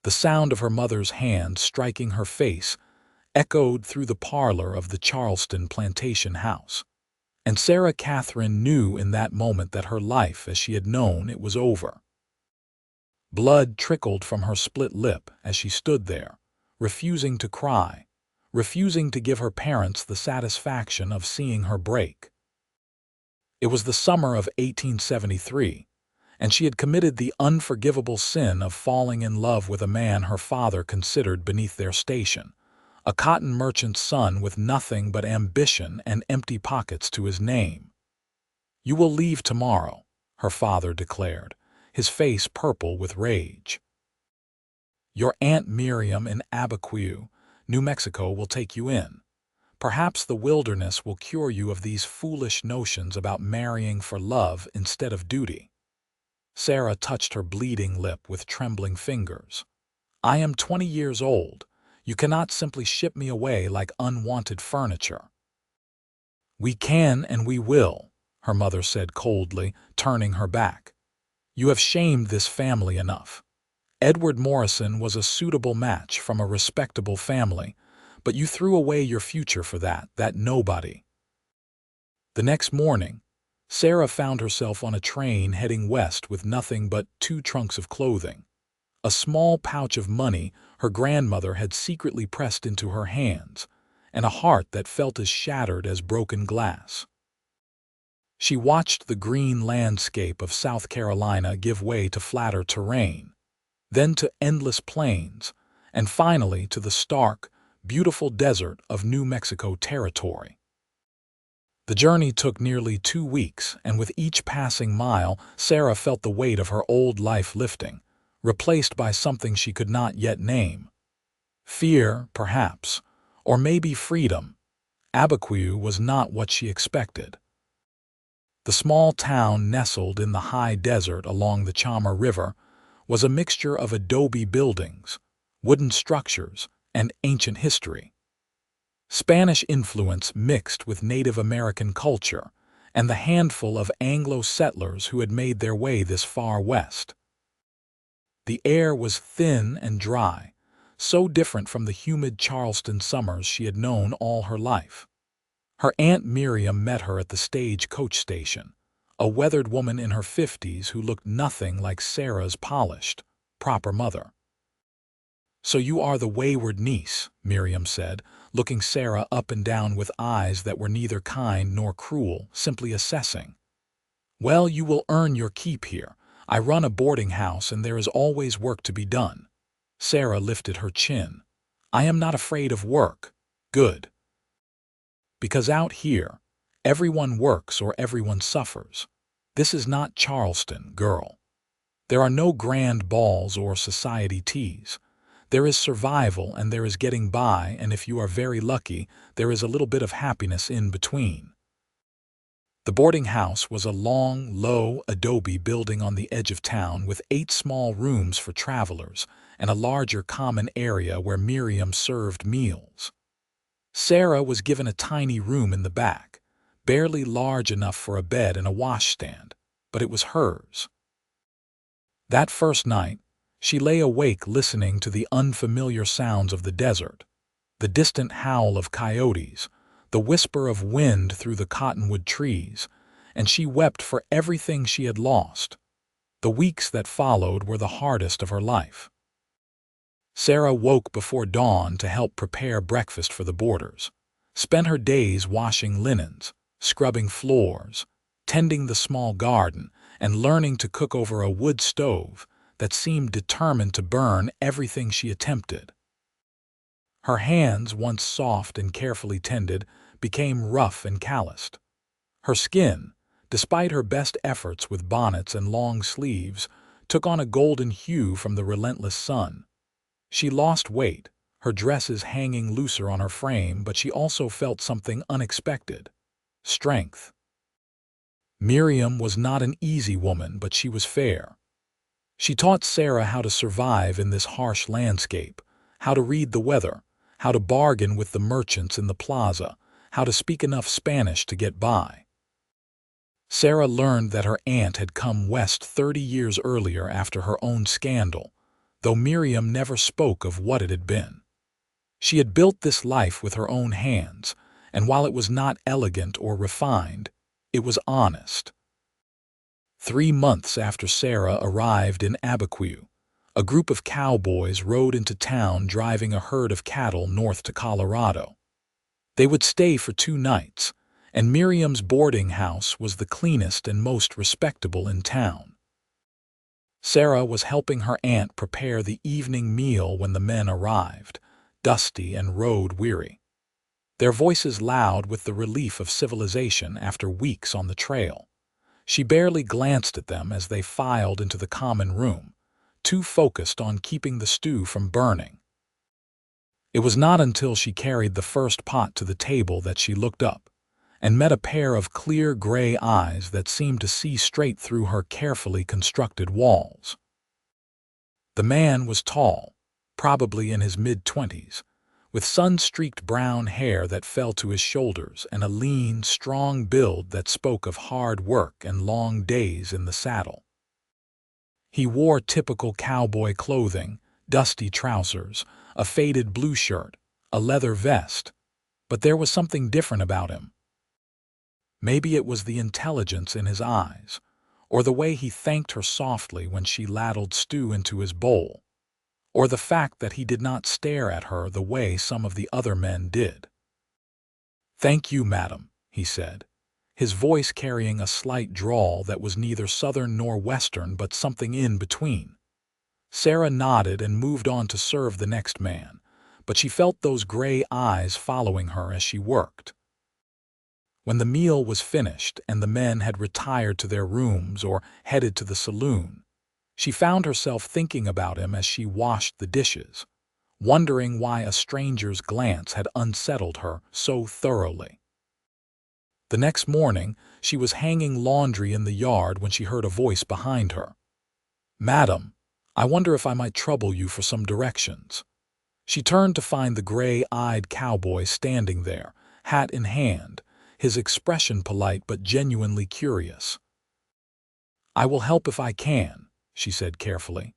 The sound of her mother's hand striking her face echoed through the parlor of the Charleston plantation house. And Sarah Catherine knew in that moment that her life as she had known it was over. Blood trickled from her split lip as she stood there, refusing to cry, refusing to give her parents the satisfaction of seeing her break. It was the summer of 1873, and she had committed the unforgivable sin of falling in love with a man her father considered beneath their station, a cotton merchant's son with nothing but ambition and empty pockets to his name. "You will leave tomorrow," her father declared, his face purple with rage. "Your Aunt Miriam in Abiquiu, New Mexico, will take you in. Perhaps the wilderness will cure you of these foolish notions about marrying for love instead of duty." Sarah touched her bleeding lip with trembling fingers. "I am 20 years old. You cannot simply ship me away like unwanted furniture." "We can and we will," her mother said coldly, turning her back. "You have shamed this family enough. Edward Morrison was a suitable match from a respectable family, but you threw away your future for that nobody." The next morning, Sarah found herself on a train heading west with nothing but 2 trunks of clothing, a small pouch of money her grandmother had secretly pressed into her hands, and a heart that felt as shattered as broken glass. She watched the green landscape of South Carolina give way to flatter terrain, then to endless plains, and finally to the stark, beautiful desert of New Mexico territory. The journey took nearly 2 weeks, and with each passing mile, Sarah felt the weight of her old life lifting, replaced by something she could not yet name. Fear, perhaps, or maybe freedom. Abiquiu was not what she expected. The small town nestled in the high desert along the Chama River was a mixture of adobe buildings, wooden structures, and ancient history. Spanish influence mixed with Native American culture and the handful of Anglo settlers who had made their way this far west. The air was thin and dry, so different from the humid Charleston summers she had known all her life. Her Aunt Miriam met her at the stage-coach station, a weathered woman in her 50s who looked nothing like Sarah's polished, proper mother. "So you are the wayward niece," Miriam said, looking Sarah up and down with eyes that were neither kind nor cruel, simply assessing. "Well, you will earn your keep here. I run a boarding house and there is always work to be done." Sarah lifted her chin. "I am not afraid of work. Good. Because out here, everyone works or everyone suffers. This is not Charleston, girl. There are no grand balls or society teas. There is survival and there is getting by, and if you are very lucky, there is a little bit of happiness in between." The boarding house was a long, low adobe building on the edge of town with 8 small rooms for travelers and a larger common area where Miriam served meals. Sarah was given a tiny room in the back, barely large enough for a bed and a washstand, but it was hers. That first night, she lay awake listening to the unfamiliar sounds of the desert, the distant howl of coyotes, the whisper of wind through the cottonwood trees, and she wept for everything she had lost. The weeks that followed were the hardest of her life. Sarah woke before dawn to help prepare breakfast for the boarders, spent her days washing linens, scrubbing floors, tending the small garden, and learning to cook over a wood stove that seemed determined to burn everything she attempted. Her hands, once soft and carefully tended, became rough and calloused. Her skin, despite her best efforts with bonnets and long sleeves, took on a golden hue from the relentless sun. She lost weight, her dresses hanging looser on her frame, but she also felt something unexpected: strength. Miriam was not an easy woman, but she was fair. She taught Sarah how to survive in this harsh landscape, how to read the weather, how to bargain with the merchants in the plaza, how to speak enough Spanish to get by. Sarah learned that her aunt had come west 30 years earlier after her own scandal, though Miriam never spoke of what it had been. She had built this life with her own hands, and while it was not elegant or refined, it was honest. 3 months after Sarah arrived in Abiquiu, a group of cowboys rode into town driving a herd of cattle north to Colorado. They would stay for 2 nights, and Miriam's boarding house was the cleanest and most respectable in town. Sarah was helping her aunt prepare the evening meal when the men arrived, dusty and road-weary. Their voices loud with the relief of civilization after weeks on the trail. She barely glanced at them as they filed into the common room, too focused on keeping the stew from burning. It was not until she carried the first pot to the table that she looked up and met a pair of clear gray eyes that seemed to see straight through her carefully constructed walls. The man was tall, probably in his mid-20s, with sun-streaked brown hair that fell to his shoulders and a lean, strong build that spoke of hard work and long days in the saddle. He wore typical cowboy clothing, dusty trousers, a faded blue shirt, a leather vest, but there was something different about him. Maybe it was the intelligence in his eyes, or the way he thanked her softly when she ladled stew into his bowl, or the fact that he did not stare at her the way some of the other men did. "Thank you, madam," he said, his voice carrying a slight drawl that was neither southern nor western but something in between. Sarah nodded and moved on to serve the next man, but she felt those gray eyes following her as she worked. When the meal was finished and the men had retired to their rooms or headed to the saloon, she found herself thinking about him as she washed the dishes, wondering why a stranger's glance had unsettled her so thoroughly. The next morning, she was hanging laundry in the yard when she heard a voice behind her. "Madam, I wonder if I might trouble you for some directions." She turned to find the gray-eyed cowboy standing there, hat in hand, his expression polite but genuinely curious. "I will help if I can," she said carefully.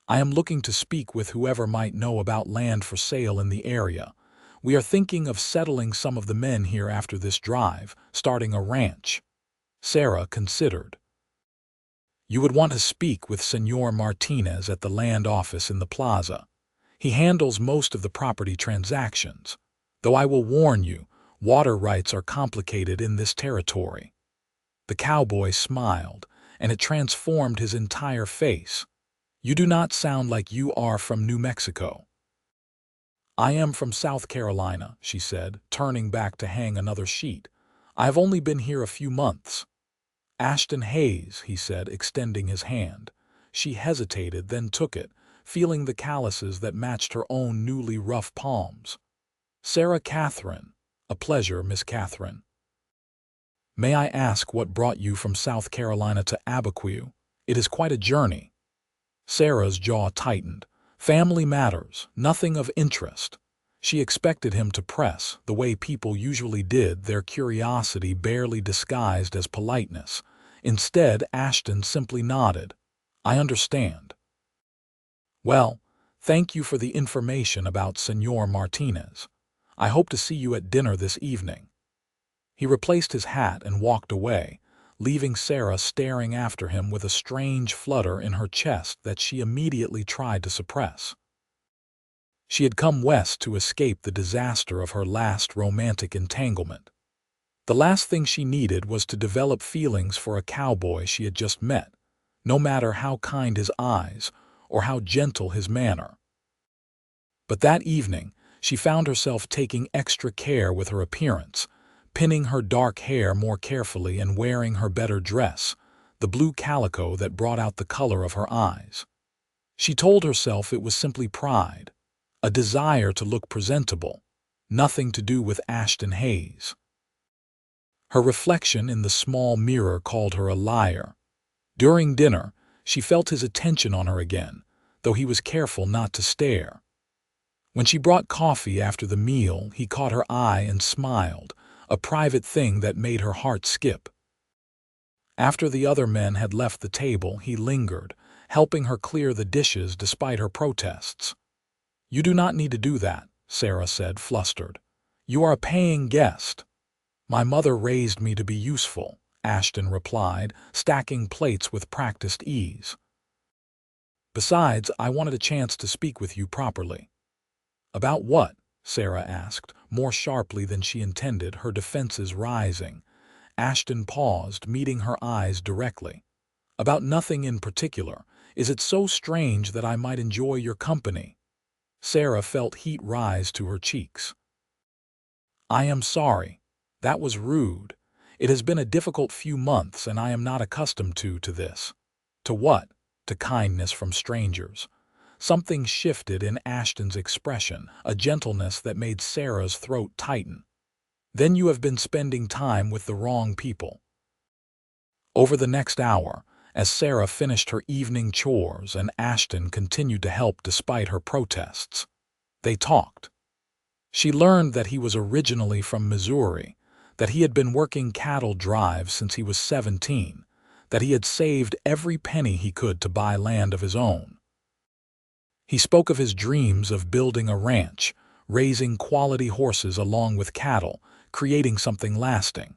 "I am looking to speak with whoever might know about land for sale in the area. We are thinking of settling some of the men here after this drive, starting a ranch." Sarah considered. "You would want to speak with Señor Martinez at the land office in the plaza. He handles most of the property transactions, though I will warn you, water rights are complicated in this territory." The cowboy smiled, and it transformed his entire face. "You do not sound like you are from New Mexico." "I am from South Carolina," she said, turning back to hang another sheet. "I have only been here a few months." "Ashton Hayes," he said, extending his hand. She hesitated, then took it, feeling the calluses that matched her own newly rough palms. "Sarah Catherine. A pleasure, Miss Catherine." "May I ask what brought you from South Carolina to Abiquiu? It is quite a journey." Sarah's jaw tightened. Family matters, nothing of interest. She expected him to press, the way people usually did, their curiosity barely disguised as politeness. Instead, Ashton simply nodded. "I understand." "Well, thank you for the information about Señor Martinez. I hope to see you at dinner this evening." He replaced his hat and walked away, leaving Sarah staring after him with a strange flutter in her chest that she immediately tried to suppress. She had come west to escape the disaster of her last romantic entanglement. The last thing she needed was to develop feelings for a cowboy she had just met, no matter how kind his eyes or how gentle his manner. But that evening, she found herself taking extra care with her appearance, pinning her dark hair more carefully and wearing her better dress, the blue calico that brought out the color of her eyes. She told herself it was simply pride, a desire to look presentable, nothing to do with Ashton Hayes. Her reflection in the small mirror called her a liar. During dinner, she felt his attention on her again, though he was careful not to stare. When she brought coffee after the meal, he caught her eye and smiled, a private thing that made her heart skip. After the other men had left the table, he lingered, helping her clear the dishes despite her protests. "You do not need to do that," Sarah said, flustered. "You are a paying guest." "My mother raised me to be useful," Ashton replied, stacking plates with practiced ease. "Besides, I wanted a chance to speak with you properly." "About what?" Sarah asked, more sharply than she intended, her defenses rising. Ashton paused, meeting her eyes directly. "About nothing in particular. Is it so strange that I might enjoy your company?" Sarah felt heat rise to her cheeks. "I am sorry. That was rude. It has been a difficult few months and I am not accustomed to this." "To what?" "To kindness from strangers." Something shifted in Ashton's expression, a gentleness that made Sarah's throat tighten. "Then you have been spending time with the wrong people." Over the next hour, as Sarah finished her evening chores and Ashton continued to help despite her protests, they talked. She learned that he was originally from Missouri, that he had been working cattle drives since he was 17, that he had saved every penny he could to buy land of his own. He spoke of his dreams of building a ranch, raising quality horses along with cattle, creating something lasting.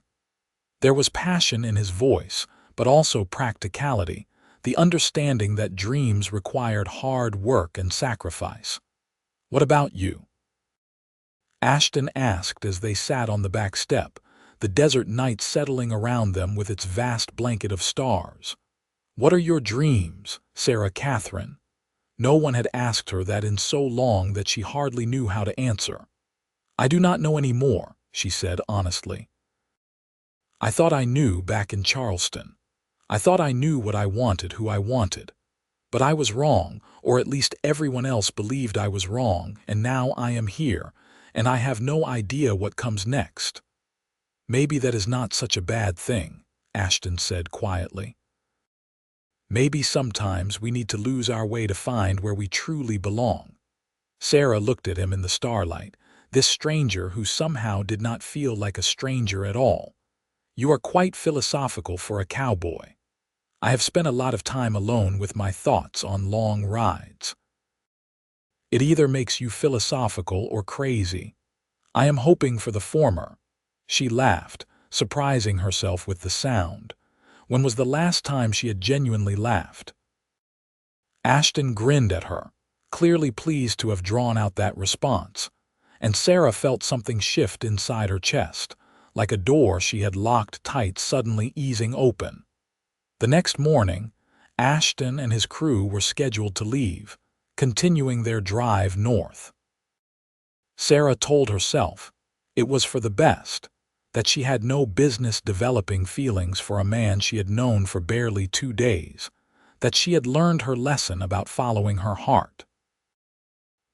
There was passion in his voice, but also practicality, the understanding that dreams required hard work and sacrifice. "What about you?" Ashton asked as they sat on the back step, the desert night settling around them with its vast blanket of stars. "What are your dreams, Sarah Catherine?" No one had asked her that in so long that she hardly knew how to answer. "I do not know any more," she said honestly. "I thought I knew back in Charleston. I thought I knew what I wanted, who I wanted. But I was wrong, or at least everyone else believed I was wrong, and now I am here, and I have no idea what comes next." "Maybe that is not such a bad thing," Ashton said quietly. "Maybe sometimes we need to lose our way to find where we truly belong." Sarah looked at him in the starlight, this stranger who somehow did not feel like a stranger at all. "You are quite philosophical for a cowboy." "I have spent a lot of time alone with my thoughts on long rides." "It either makes you philosophical or crazy." "I am hoping for the former." She laughed, surprising herself with the sound. When was the last time she had genuinely laughed? Ashton grinned at her, clearly pleased to have drawn out that response, and Sarah felt something shift inside her chest, like a door she had locked tight suddenly easing open. The next morning, Ashton and his crew were scheduled to leave, continuing their drive north. Sarah told herself it was for the best, that she had no business developing feelings for a man she had known for barely 2 days, that she had learned her lesson about following her heart.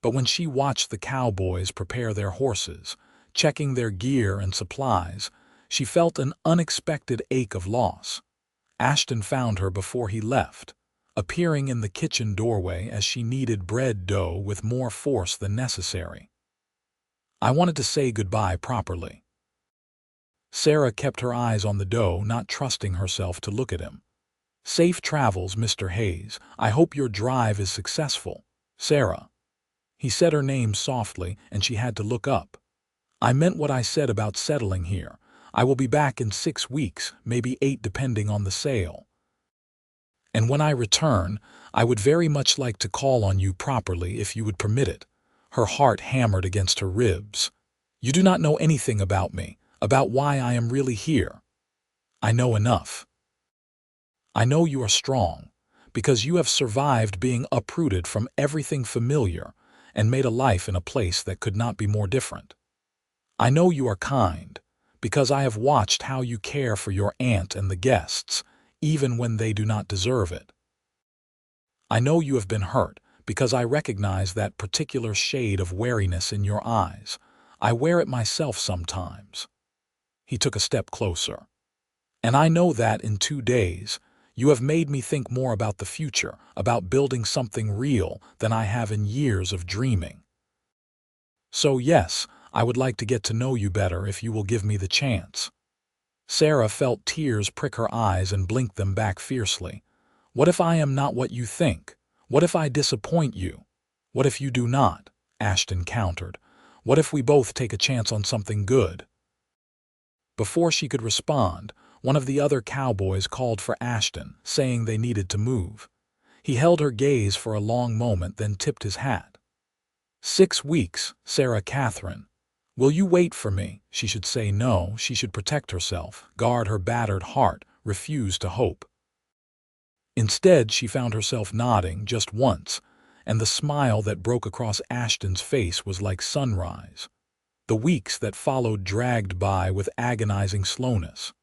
But when she watched the cowboys prepare their horses, checking their gear and supplies, she felt an unexpected ache of loss. Ashton found her before he left, appearing in the kitchen doorway as she kneaded bread dough with more force than necessary. "I wanted to say goodbye properly." Sarah kept her eyes on the dough, not trusting herself to look at him. "Safe travels, Mr. Hayes. I hope your drive is successful, Sarah." He said her name softly, and she had to look up. "I meant what I said about settling here. I will be back in 6 weeks, maybe 8 depending on the sale. And when I return, I would very much like to call on you properly if you would permit it." Her heart hammered against her ribs. "You do not know anything about me, about why I am really here." "I know enough. I know you are strong, because you have survived being uprooted from everything familiar and made a life in a place that could not be more different. I know you are kind, because I have watched how you care for your aunt and the guests, even when they do not deserve it. I know you have been hurt, because I recognize that particular shade of wariness in your eyes. I wear it myself sometimes." He took a step closer. "And I know that in 2 days, you have made me think more about the future, about building something real than I have in years of dreaming. So yes, I would like to get to know you better if you will give me the chance." Sarah felt tears prick her eyes and blinked them back fiercely. What if I am not what you think? What if I disappoint you? What if you do not? Ashton countered. What if we both take a chance on something good? Before she could respond, one of the other cowboys called for Ashton, saying they needed to move. He held her gaze for a long moment, then tipped his hat. 6 weeks, Sarah Catherine. Will you wait for me? She should say no, she should protect herself, guard her battered heart, refuse to hope. Instead, she found herself nodding just once, and the smile that broke across Ashton's face was like sunrise. The weeks that followed dragged by with agonizing slowness.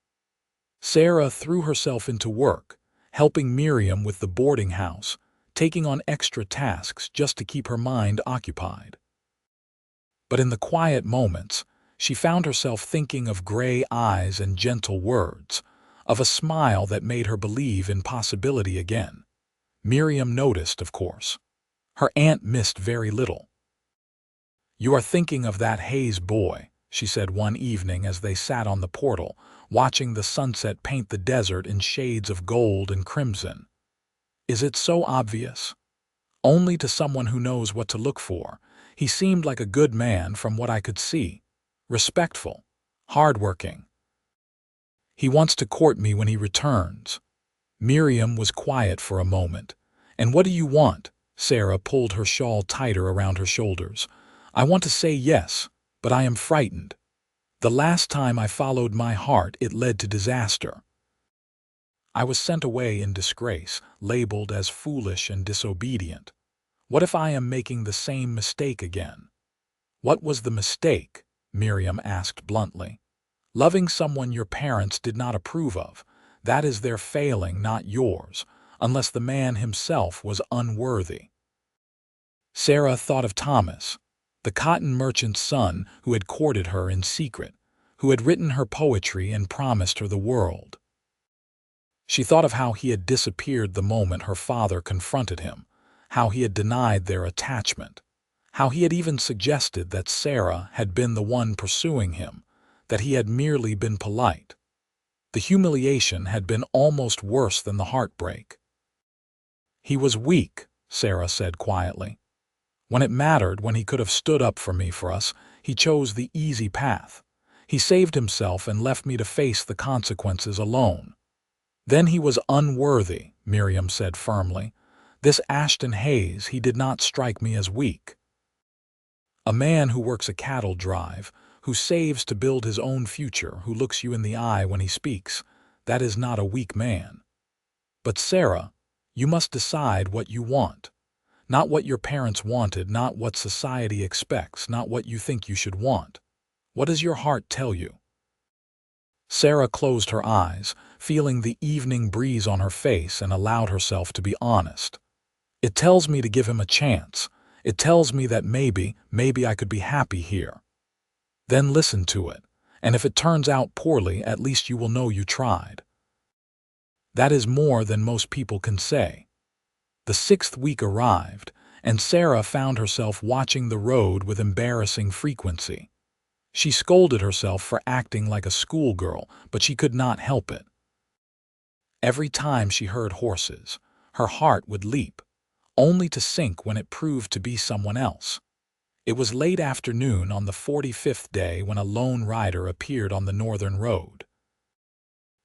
Sarah threw herself into work, helping Miriam with the boarding house, taking on extra tasks just to keep her mind occupied. But in the quiet moments, she found herself thinking of gray eyes and gentle words, of a smile that made her believe in possibility again. Miriam noticed, of course. Her aunt missed very little. "You are thinking of that Hayes boy," she said one evening as they sat on the portal, watching the sunset paint the desert in shades of gold and crimson. "Is it so obvious?" "Only to someone who knows what to look for. He seemed like a good man from what I could see. Respectful. Hardworking. He wants to court me when he returns." Miriam was quiet for a moment. "And what do you want?" Sarah pulled her shawl tighter around her shoulders. "I want to say yes, but I am frightened. The last time I followed my heart, it led to disaster. I was sent away in disgrace, labeled as foolish and disobedient. What if I am making the same mistake again?" "What was the mistake?" Miriam asked bluntly. "Loving someone your parents did not approve of. That is their failing, not yours, unless the man himself was unworthy." Sarah thought of Thomas, the cotton merchant's son who had courted her in secret, who had written her poetry and promised her the world. She thought of how he had disappeared the moment her father confronted him, how he had denied their attachment, how he had even suggested that Sarah had been the one pursuing him, that he had merely been polite. The humiliation had been almost worse than the heartbreak. "He was weak," Sarah said quietly. "When it mattered, when he could have stood up for me, for us, he chose the easy path. He saved himself and left me to face the consequences alone." "Then he was unworthy," Miriam said firmly. "This Ashton Hayes, he did not strike me as weak. A man who works a cattle drive, who saves to build his own future, who looks you in the eye when he speaks, that is not a weak man. But Sarah, you must decide what you want. Not what your parents wanted, not what society expects, not what you think you should want. What does your heart tell you?" Sarah closed her eyes, feeling the evening breeze on her face, and allowed herself to be honest. "It tells me to give him a chance. It tells me that maybe I could be happy here. Then listen to it, and if it turns out poorly, at least you will know you tried." That is more than most people can say. The 6th week arrived, and Sarah found herself watching the road with embarrassing frequency. She scolded herself for acting like a schoolgirl, but she could not help it. Every time she heard horses, her heart would leap, only to sink when it proved to be someone else. It was late afternoon on the 45th day when a lone rider appeared on the northern road.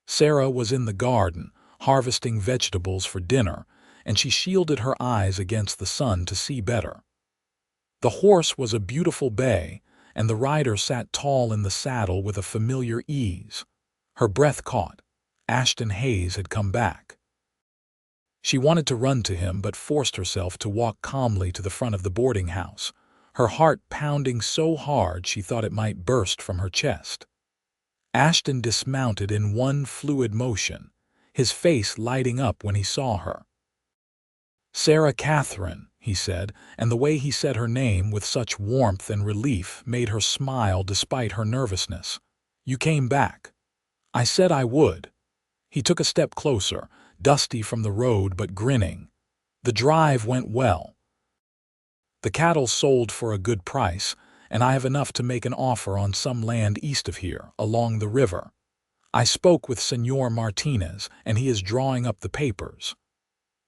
Sarah was in the garden, harvesting vegetables for dinner, and she shielded her eyes against the sun to see better. The horse was a beautiful bay, and the rider sat tall in the saddle with a familiar ease. Her breath caught. Ashton Hayes had come back. She wanted to run to him, but forced herself to walk calmly to the front of the boarding house, her heart pounding so hard she thought it might burst from her chest. Ashton dismounted in one fluid motion, his face lighting up when he saw her. "Sarah Catherine," he said, and the way he said her name with such warmth and relief made her smile despite her nervousness. "You came back. I said I would." He took a step closer, dusty from the road but grinning. "The drive went well. The cattle sold for a good price, and I have enough to make an offer on some land east of here, along the river. I spoke with Señor Martinez, and he is drawing up the papers.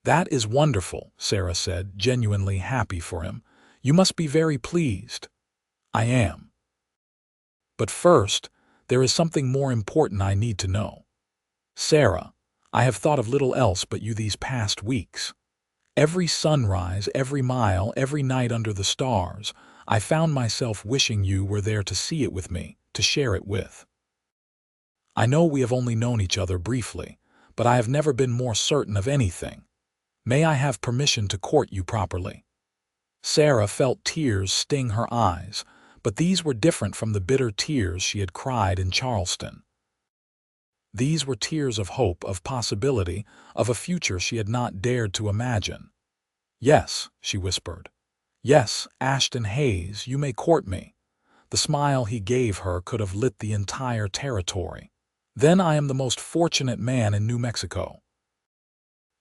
"That is wonderful," Sarah said, genuinely happy for him. "You must be very pleased." "I am. But first, there is something more important I need to know. Sarah, I have thought of little else but you these past weeks. Every sunrise, every mile, every night under the stars, I found myself wishing you were there to see it with me, to share it with. I know we have only known each other briefly, but I have never been more certain of anything. May I have permission to court you properly?" Sarah felt tears sting her eyes, but these were different from the bitter tears she had cried in Charleston. These were tears of hope, of possibility, of a future she had not dared to imagine. "Yes," she whispered. "Yes, Ashton Hayes, you may court me." The smile he gave her could have lit the entire territory. "Then I am the most fortunate man in New Mexico."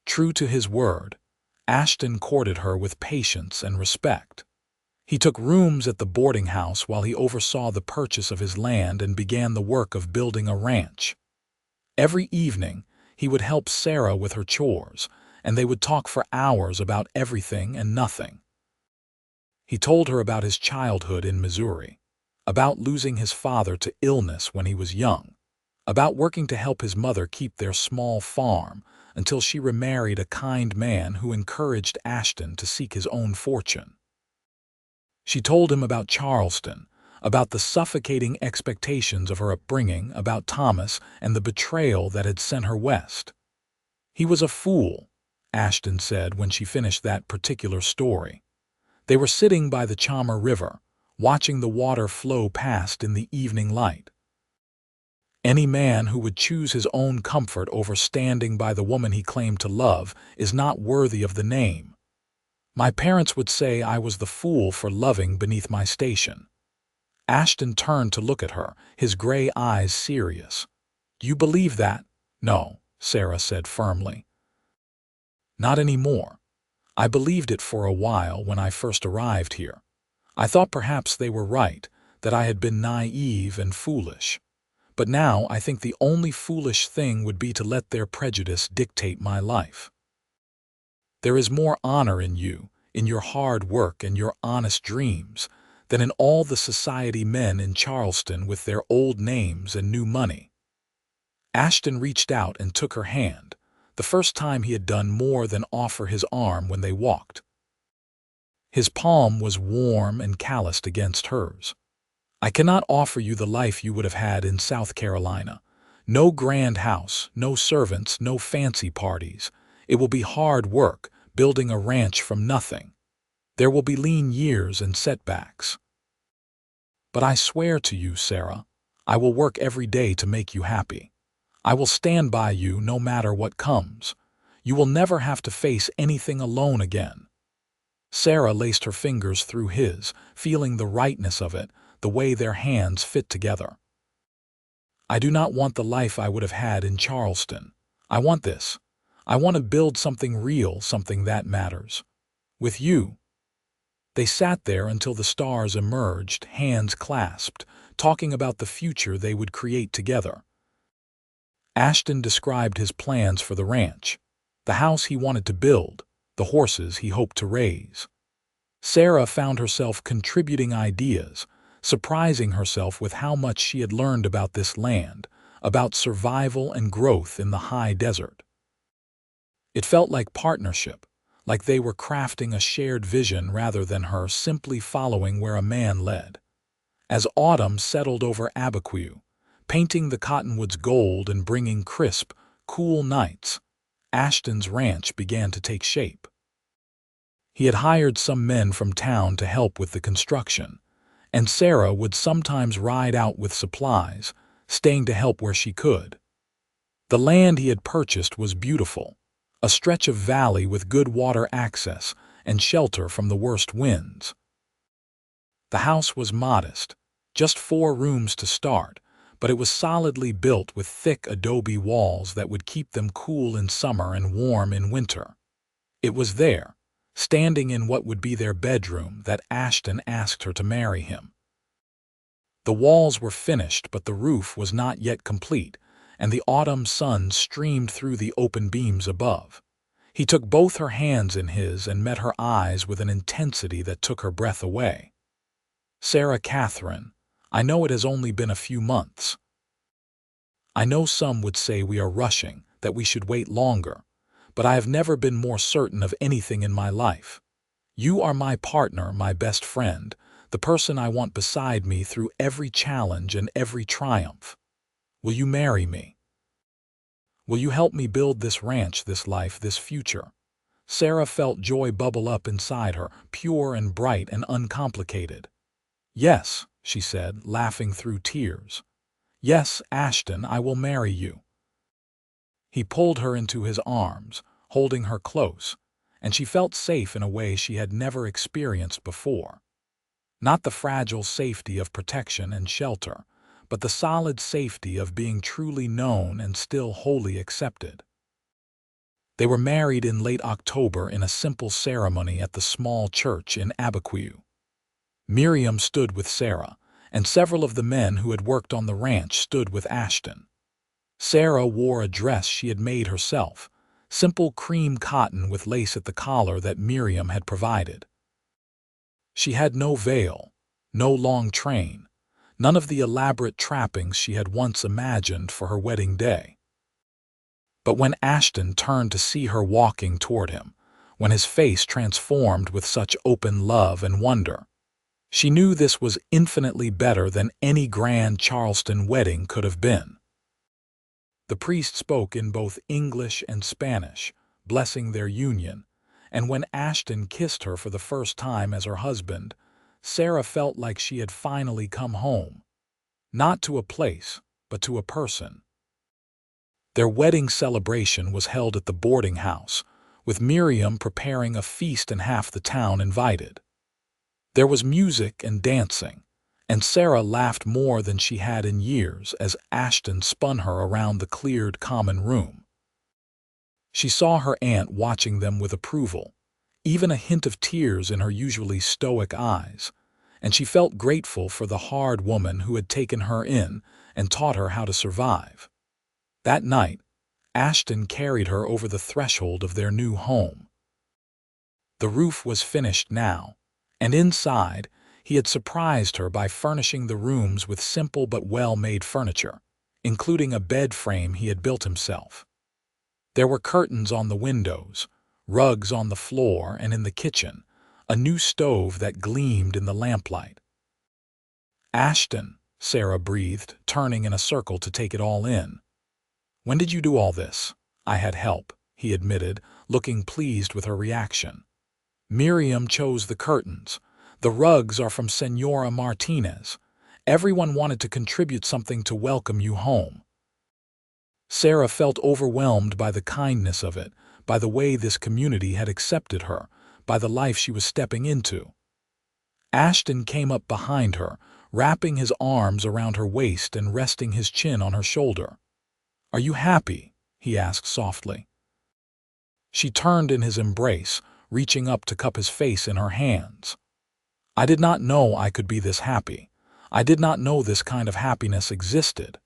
True to his word, Ashton courted her with patience and respect. He took rooms at the boarding house while he oversaw the purchase of his land and began the work of building a ranch. Every evening, he would help Sarah with her chores, and they would talk for hours about everything and nothing. He told her about his childhood in Missouri, about losing his father to illness when he was young, about working to help his mother keep their small farm until she remarried a kind man who encouraged Ashton to seek his own fortune. She told him about Charleston, about the suffocating expectations of her upbringing, about Thomas and the betrayal that had sent her west. "He was a fool," Ashton said when she finished that particular story. They were sitting by the Chamar River, watching the water flow past in the evening light. "Any man who would choose his own comfort over standing by the woman he claimed to love is not worthy of the name. My parents would say I was the fool for loving beneath my station." Ashton turned to look at her, his gray eyes serious. "Do you believe that?" "No," Sarah said firmly. "Not anymore. I believed it for a while when I first arrived here. I thought perhaps they were right, that I had been naive and foolish. But now I think the only foolish thing would be to let their prejudice dictate my life. There is more honor in you, in your hard work and your honest dreams, than in all the society men in Charleston with their old names and new money." Ashton reached out and took her hand, the first time he had done more than offer his arm when they walked. His palm was warm and calloused against hers. "I cannot offer you the life you would have had in South Carolina. No grand house, no servants, no fancy parties. It will be hard work, building a ranch from nothing. There will be lean years and setbacks. But I swear to you, Sarah, I will work every day to make you happy. I will stand by you no matter what comes. You will never have to face anything alone again." Sarah laced her fingers through his, feeling the rightness of it, the way their hands fit together. "I do not want the life I would have had in Charleston. I want this. I want to build something real, something that matters. With you." They sat there until the stars emerged, hands clasped, talking about the future they would create together. Ashton described his plans for the ranch, the house he wanted to build, the horses he hoped to raise. Sarah found herself contributing ideas, surprising herself with how much she had learned about this land, about survival and growth in the high desert. It felt like partnership, like they were crafting a shared vision rather than her simply following where a man led. As autumn settled over Abiquiu, painting the cottonwoods gold and bringing crisp, cool nights, Ashton's ranch began to take shape. He had hired some men from town to help with the construction, and Sarah would sometimes ride out with supplies, staying to help where she could. The land he had purchased was beautiful, a stretch of valley with good water access and shelter from the worst winds. The house was modest, just 4 rooms to start, but it was solidly built with thick adobe walls that would keep them cool in summer and warm in winter. It was there, standing in what would be their bedroom, that Ashton asked her to marry him. The walls were finished, but the roof was not yet complete, and the autumn sun streamed through the open beams above. He took both her hands in his and met her eyes with an intensity that took her breath away. "Sarah Catherine, I know it has only been a few months. I know some would say we are rushing, that we should wait longer, but I have never been more certain of anything in my life. You are my partner, my best friend, the person I want beside me through every challenge and every triumph. Will you marry me? Will you help me build this ranch, this life, this future?" Sarah felt joy bubble up inside her, pure and bright and uncomplicated. "Yes," she said, laughing through tears. "Yes, Ashton, I will marry you." He pulled her into his arms, holding her close, and she felt safe in a way she had never experienced before. Not the fragile safety of protection and shelter, but the solid safety of being truly known and still wholly accepted. They were married in late October in a simple ceremony at the small church in Abiquiu. Miriam stood with Sarah, and several of the men who had worked on the ranch stood with Ashton. Sarah wore a dress she had made herself, simple cream cotton with lace at the collar that Miriam had provided. She had no veil, no long train, none of the elaborate trappings she had once imagined for her wedding day. But when Ashton turned to see her walking toward him, when his face transformed with such open love and wonder, she knew this was infinitely better than any grand Charleston wedding could have been. The priest spoke in both English and Spanish, blessing their union, and when Ashton kissed her for the first time as her husband, Sarah felt like she had finally come home, not to a place, but to a person. Their wedding celebration was held at the boarding house, with Miriam preparing a feast and half the town invited. There was music and dancing, and Sarah laughed more than she had in years as Ashton spun her around the cleared common room. She saw her aunt watching them with approval, even a hint of tears in her usually stoic eyes, and she felt grateful for the hard woman who had taken her in and taught her how to survive. That night, Ashton carried her over the threshold of their new home. The roof was finished now, and inside, he had surprised her by furnishing the rooms with simple but well-made furniture, including a bed frame he had built himself. There were curtains on the windows, rugs on the floor and in the kitchen, a new stove that gleamed in the lamplight. "Ashton," Sarah breathed, turning in a circle to take it all in. "When did you do all this?" "I had help," he admitted, looking pleased with her reaction. "Miriam chose the curtains. The rugs are from Senora Martinez. Everyone wanted to contribute something to welcome you home." Sarah felt overwhelmed by the kindness of it, by the way this community had accepted her, by the life she was stepping into. Ashton came up behind her, wrapping his arms around her waist and resting his chin on her shoulder. "Are you happy?" he asked softly. She turned in his embrace, reaching up to cup his face in her hands. "I did not know I could be this happy. I did not know this kind of happiness existed."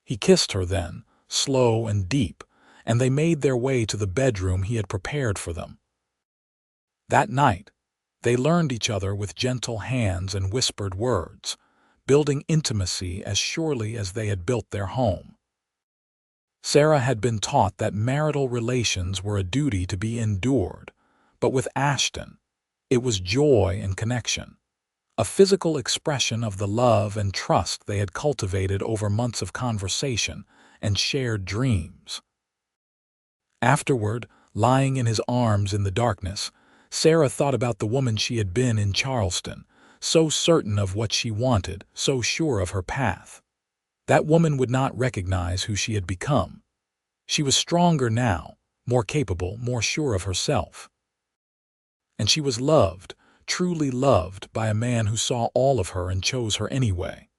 He kissed her then, slow and deep, and they made their way to the bedroom he had prepared for them. That night, they learned each other with gentle hands and whispered words, building intimacy as surely as they had built their home. Sarah had been taught that marital relations were a duty to be endured, but with Ashton, it was joy and connection, a physical expression of the love and trust they had cultivated over months of conversation and shared dreams. Afterward, lying in his arms in the darkness, Sarah thought about the woman she had been in Charleston, so certain of what she wanted, so sure of her path. That woman would not recognize who she had become. She was stronger now, more capable, more sure of herself. And she was loved, truly loved, by a man who saw all of her and chose her anyway.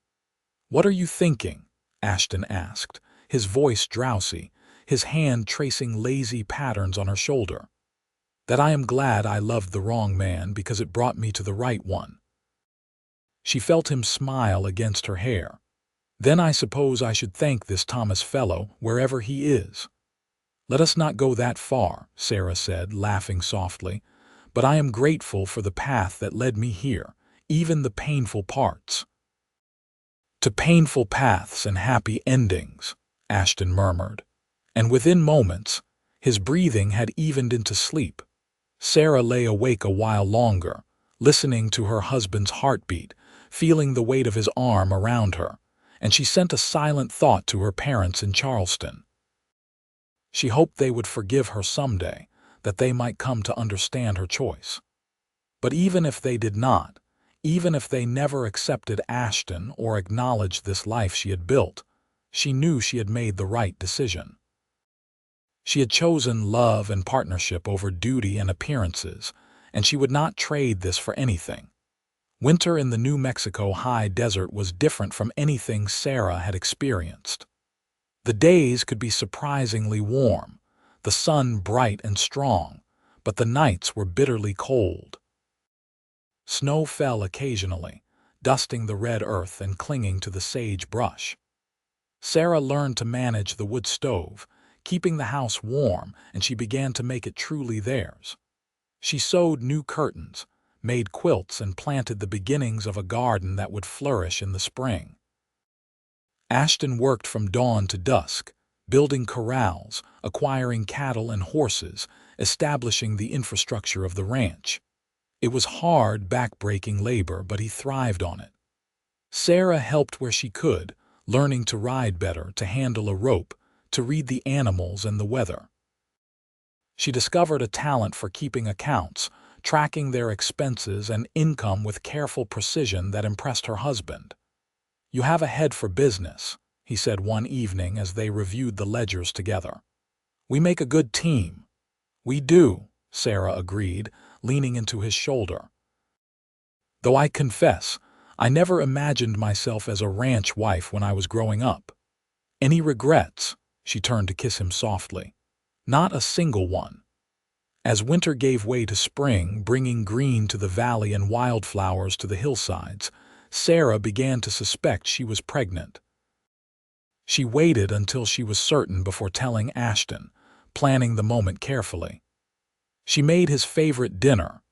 "What are you thinking?" Ashton asked, his voice drowsy, his hand tracing lazy patterns on her shoulder. "That I am glad I loved the wrong man because it brought me to the right one." She felt him smile against her hair. "Then I suppose I should thank this Thomas fellow, wherever he is." "Let us not go that far," Sarah said, laughing softly. "But I am grateful for the path that led me here, even the painful parts." "To painful paths and happy endings," Ashton murmured. And within moments, his breathing had evened into sleep. Sarah lay awake a while longer, listening to her husband's heartbeat, feeling the weight of his arm around her, and she sent a silent thought to her parents in Charleston. She hoped they would forgive her someday, that they might come to understand her choice. But even if they did not, even if they never accepted Ashton or acknowledged this life she had built, she knew she had made the right decision. She had chosen love and partnership over duty and appearances, and she would not trade this for anything. Winter in the New Mexico high desert was different from anything Sarah had experienced. The days could be surprisingly warm, the sun bright and strong, but the nights were bitterly cold. Snow fell occasionally, dusting the red earth and clinging to the sage brush. Sarah learned to manage the wood stove, keeping the house warm, and she began to make it truly theirs. She sewed new curtains, made quilts, and planted the beginnings of a garden that would flourish in the spring. Ashton worked from dawn to dusk, building corrals, acquiring cattle and horses, establishing the infrastructure of the ranch. It was hard, back-breaking labor, but he thrived on it. Sarah helped where she could, learning to ride better, to handle a rope, to read the animals and the weather. She discovered a talent for keeping accounts, tracking their expenses and income with careful precision that impressed her husband. "You have a head for business," he said one evening as they reviewed the ledgers together. "We make a good team." "We do," Sarah agreed, leaning into his shoulder. "Though I confess, I never imagined myself as a ranch wife when I was growing up." "Any regrets?" She turned to kiss him softly. "Not a single one." As winter gave way to spring, bringing green to the valley and wildflowers to the hillsides, Sarah began to suspect she was pregnant. She waited until she was certain before telling Ashton, planning the moment carefully. She made his favorite dinner,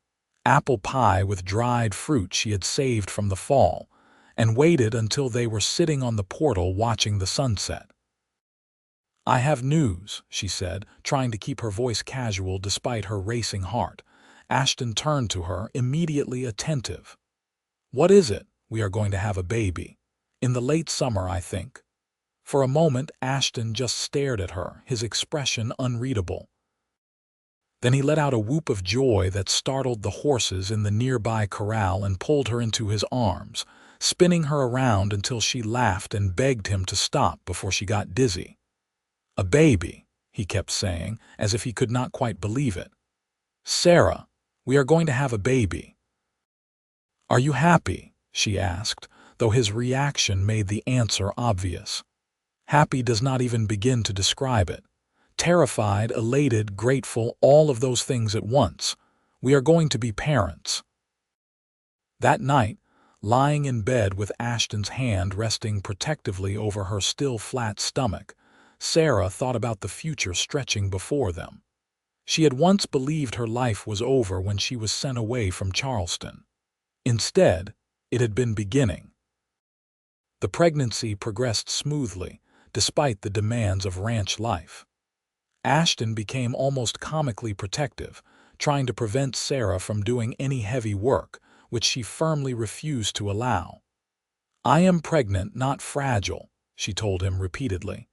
apple pie with dried fruit she had saved from the fall, and waited until they were sitting on the portal watching the sunset. "I have news," she said, trying to keep her voice casual despite her racing heart. Ashton turned to her, immediately attentive. "What is it?" "We are going to have a baby. In the late summer, I think." For a moment, Ashton just stared at her, his expression unreadable. Then he let out a whoop of joy that startled the horses in the nearby corral and pulled her into his arms, spinning her around until she laughed and begged him to stop before she got dizzy. "A baby," he kept saying, as if he could not quite believe it. "Sarah, we are going to have a baby." "Are you happy?" she asked, though his reaction made the answer obvious. Happy does not even begin to describe it. Terrified, elated, grateful, all of those things at once. We are going to be parents. That night, lying in bed with Ashton's hand resting protectively over her still flat stomach, Sarah thought about the future stretching before them. She had once believed her life was over when she was sent away from Charleston. Instead, it had been beginning. The pregnancy progressed smoothly, despite the demands of ranch life. Ashton became almost comically protective, trying to prevent Sarah from doing any heavy work, which she firmly refused to allow. "I am pregnant, not fragile," she told him repeatedly.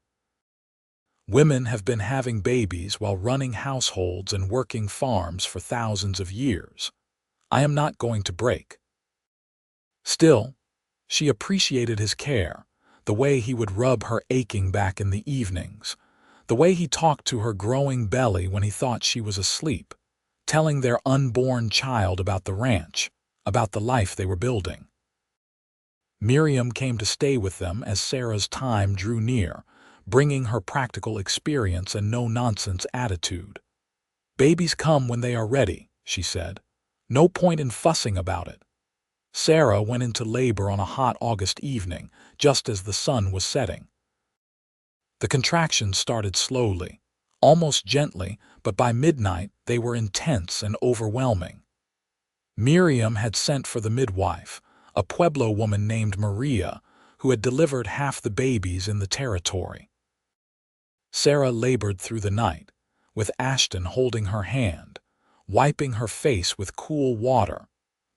"Women have been having babies while running households and working farms for thousands of years. I am not going to break." Still, she appreciated his care, the way he would rub her aching back in the evenings, the way he talked to her growing belly when he thought she was asleep, telling their unborn child about the ranch, about the life they were building. Miriam came to stay with them as Sarah's time drew near, bringing her practical experience and no-nonsense attitude. "Babies come when they are ready," she said. "No point in fussing about it." Sarah went into labor on a hot August evening, just as the sun was setting. The contractions started slowly, almost gently, but by midnight they were intense and overwhelming. Miriam had sent for the midwife, a Pueblo woman named Maria, who had delivered half the babies in the territory. Sarah labored through the night, with Ashton holding her hand, wiping her face with cool water,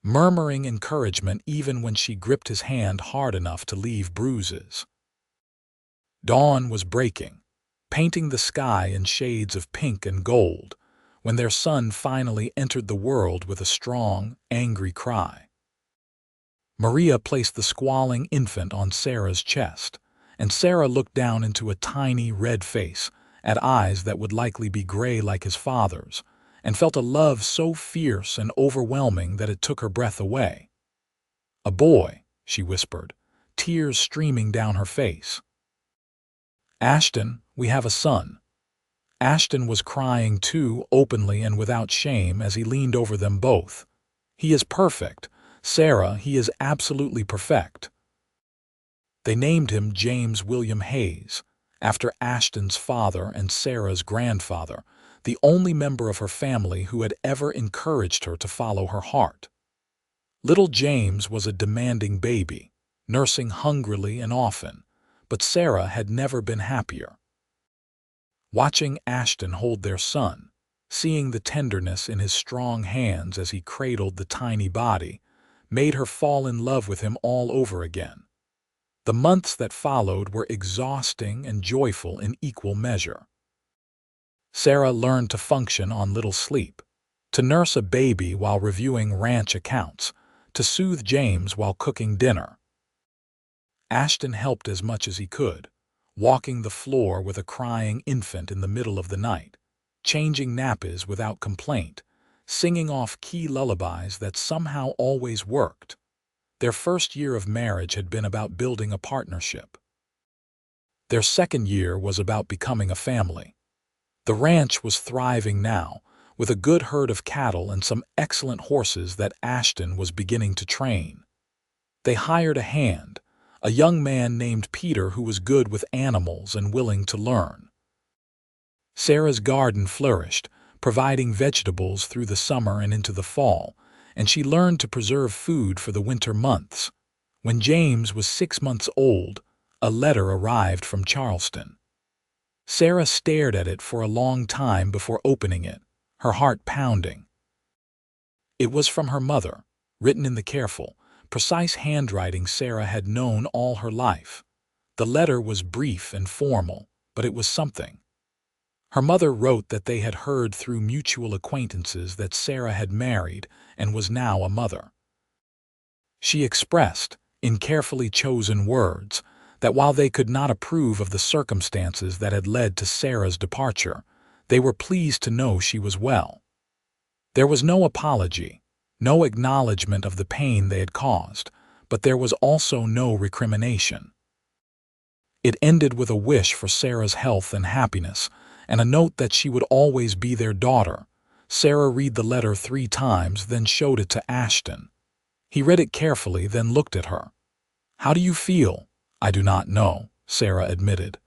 murmuring encouragement even when she gripped his hand hard enough to leave bruises. Dawn was breaking, painting the sky in shades of pink and gold, when their son finally entered the world with a strong, angry cry. Maria placed the squalling infant on Sarah's chest, and Sarah looked down into a tiny red face, at eyes that would likely be gray like his father's, and felt a love so fierce and overwhelming that it took her breath away. "A boy," she whispered, tears streaming down her face. "Ashton, we have a son." Ashton was crying too, openly and without shame, as he leaned over them both. "He is perfect. Sarah, he is absolutely perfect." They named him James William Hayes, after Ashton's father and Sarah's grandfather, the only member of her family who had ever encouraged her to follow her heart. Little James was a demanding baby, nursing hungrily and often, but Sarah had never been happier. Watching Ashton hold their son, seeing the tenderness in his strong hands as he cradled the tiny body, made her fall in love with him all over again. The months that followed were exhausting and joyful in equal measure. Sarah learned to function on little sleep, to nurse a baby while reviewing ranch accounts, to soothe James while cooking dinner. Ashton helped as much as he could, walking the floor with a crying infant in the middle of the night, changing nappies without complaint, singing off key lullabies that somehow always worked. Their first year of marriage had been about building a partnership. Their second year was about becoming a family. The ranch was thriving now, with a good herd of cattle and some excellent horses that Ashton was beginning to train. They hired a hand, a young man named Peter who was good with animals and willing to learn. Sarah's garden flourished, providing vegetables through the summer and into the fall, and she learned to preserve food for the winter months. When James was 6 months old, a letter arrived from Charleston. Sarah stared at it for a long time before opening it, her heart pounding. It was from her mother, written in the careful, precise handwriting Sarah had known all her life. The letter was brief and formal, but it was something. Her mother wrote that they had heard through mutual acquaintances that Sarah had married and was now a mother. She expressed, in carefully chosen words, that while they could not approve of the circumstances that had led to Sarah's departure, they were pleased to know she was well. There was no apology, no acknowledgement of the pain they had caused, but there was also no recrimination. It ended with a wish for Sarah's health and happiness, and a note that she would always be their daughter. Sarah read the letter 3 times, then showed it to Ashton. He read it carefully, then looked at her. "How do you feel?" "I do not know," Sarah admitted.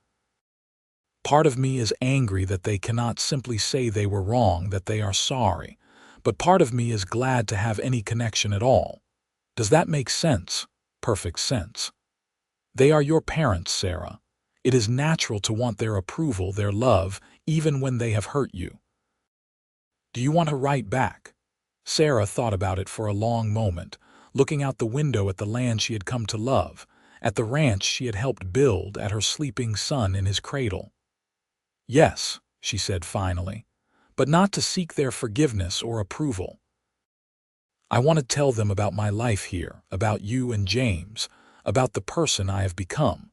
"Part of me is angry that they cannot simply say they were wrong, that they are sorry, but part of me is glad to have any connection at all. Does that make sense?" "Perfect sense. They are your parents, Sarah. It is natural to want their approval, their love, even when they have hurt you. Do you want to write back?" Sarah thought about it for a long moment, looking out the window at the land she had come to love, at the ranch she had helped build, at her sleeping son in his cradle. "Yes," she said finally, "but not to seek their forgiveness or approval. I want to tell them about my life here, about you and James, about the person I have become.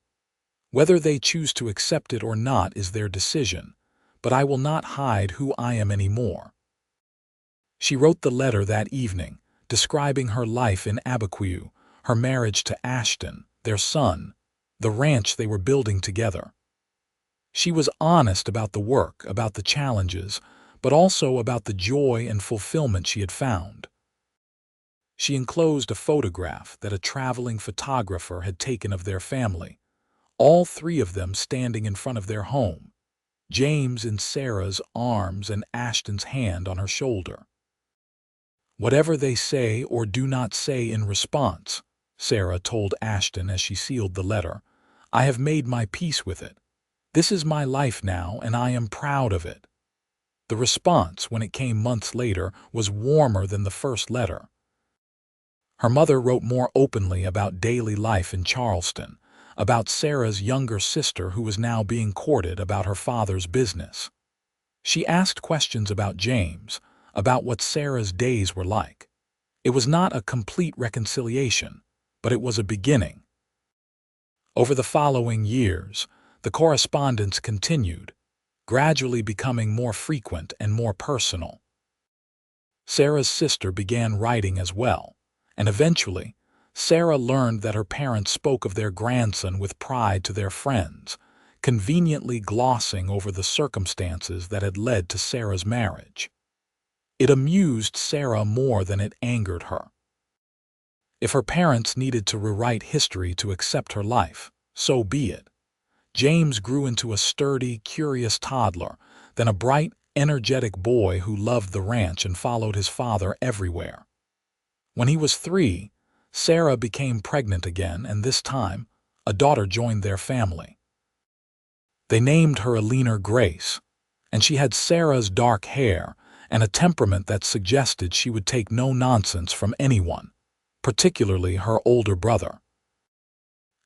Whether they choose to accept it or not is their decision, but I will not hide who I am anymore." She wrote the letter that evening, describing her life in Abiquiu, her marriage to Ashton, their son, the ranch they were building together. She was honest about the work, about the challenges, but also about the joy and fulfillment she had found. She enclosed a photograph that a traveling photographer had taken of their family, all 3 of them standing in front of their home. James in Sarah's arms and Ashton's hand on her shoulder. "Whatever they say or do not say in response," Sarah told Ashton as she sealed the letter, "I have made my peace with it. This is my life now, and I am proud of it." The response, when it came months later, was warmer than the first letter. Her mother wrote more openly about daily life in Charleston, about Sarah's younger sister who was now being courted, about her father's business. She asked questions about James, about what Sarah's days were like. It was not a complete reconciliation, but it was a beginning. Over the following years, the correspondence continued, gradually becoming more frequent and more personal. Sarah's sister began writing as well, and eventually, Sarah learned that her parents spoke of their grandson with pride to their friends, conveniently glossing over the circumstances that had led to Sarah's marriage. It amused Sarah more than it angered her. If her parents needed to rewrite history to accept her life, so be it. James grew into a sturdy, curious toddler, then a bright, energetic boy who loved the ranch and followed his father everywhere. When he was 3, Sarah became pregnant again, and this time, a daughter joined their family. They named her Alina Grace, and she had Sarah's dark hair and a temperament that suggested she would take no nonsense from anyone, particularly her older brother.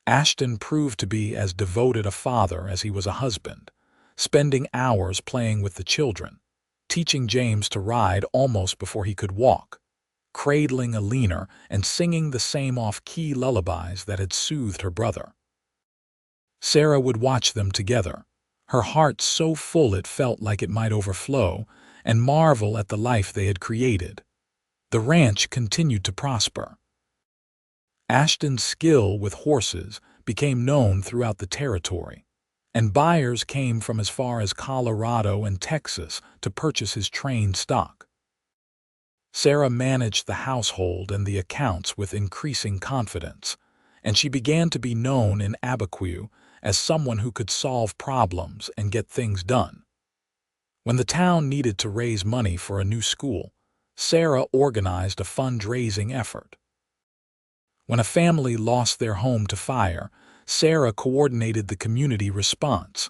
Ashton proved to be as devoted a father as he was a husband, spending hours playing with the children, teaching James to ride almost before he could walk, cradling Alina and singing the same off-key lullabies that had soothed her brother. Sarah would watch them together, her heart so full it felt like it might overflow, and marvel at the life they had created. The ranch continued to prosper. Ashton's skill with horses became known throughout the territory, and buyers came from as far as Colorado and Texas to purchase his trained stock. Sarah managed the household and the accounts with increasing confidence, and she began to be known in Abiquiu as someone who could solve problems and get things done. When the town needed to raise money for a new school, Sarah organized a fundraising effort. When a family lost their home to fire, Sarah coordinated the community response.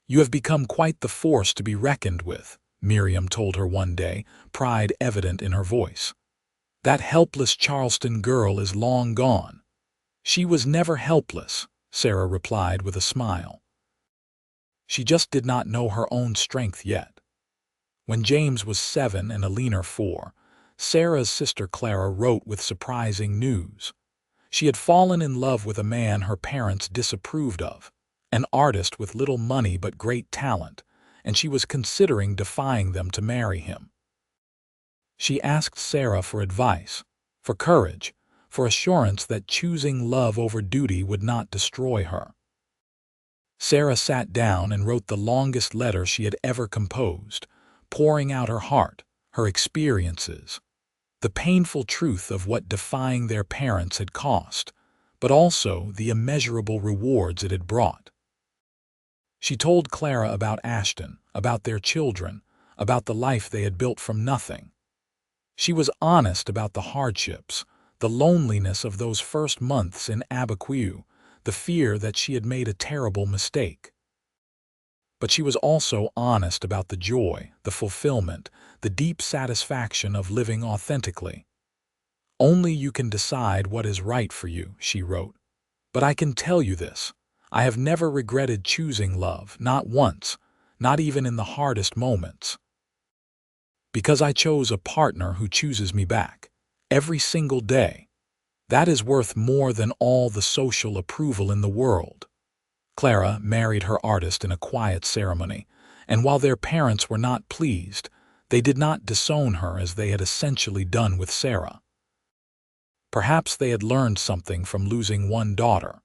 "You have become quite the force to be reckoned with," Miriam told her one day, pride evident in her voice. "That helpless Charleston girl is long gone." "She was never helpless," Sarah replied with a smile. "She just did not know her own strength yet." When James was 7 and Alina 4, Sarah's sister Clara wrote with surprising news. She had fallen in love with a man her parents disapproved of, an artist with little money but great talent, and she was considering defying them to marry him. She asked Sarah for advice, for courage, for assurance that choosing love over duty would not destroy her. Sarah sat down and wrote the longest letter she had ever composed, pouring out her heart, her experiences, the painful truth of what defying their parents had cost, but also the immeasurable rewards it had brought. She told Clara about Ashton, about their children, about the life they had built from nothing. She was honest about the hardships, the loneliness of those first months in Abiquiu, the fear that she had made a terrible mistake. But she was also honest about the joy, the fulfillment, the deep satisfaction of living authentically. "Only you can decide what is right for you," she wrote. "But I can tell you this, I have never regretted choosing love, not once, not even in the hardest moments. Because I chose a partner who chooses me back, every single day. That is worth more than all the social approval in the world." Clara married her artist in a quiet ceremony, and while their parents were not pleased, they did not disown her as they had essentially done with Sarah. Perhaps they had learned something from losing one daughter.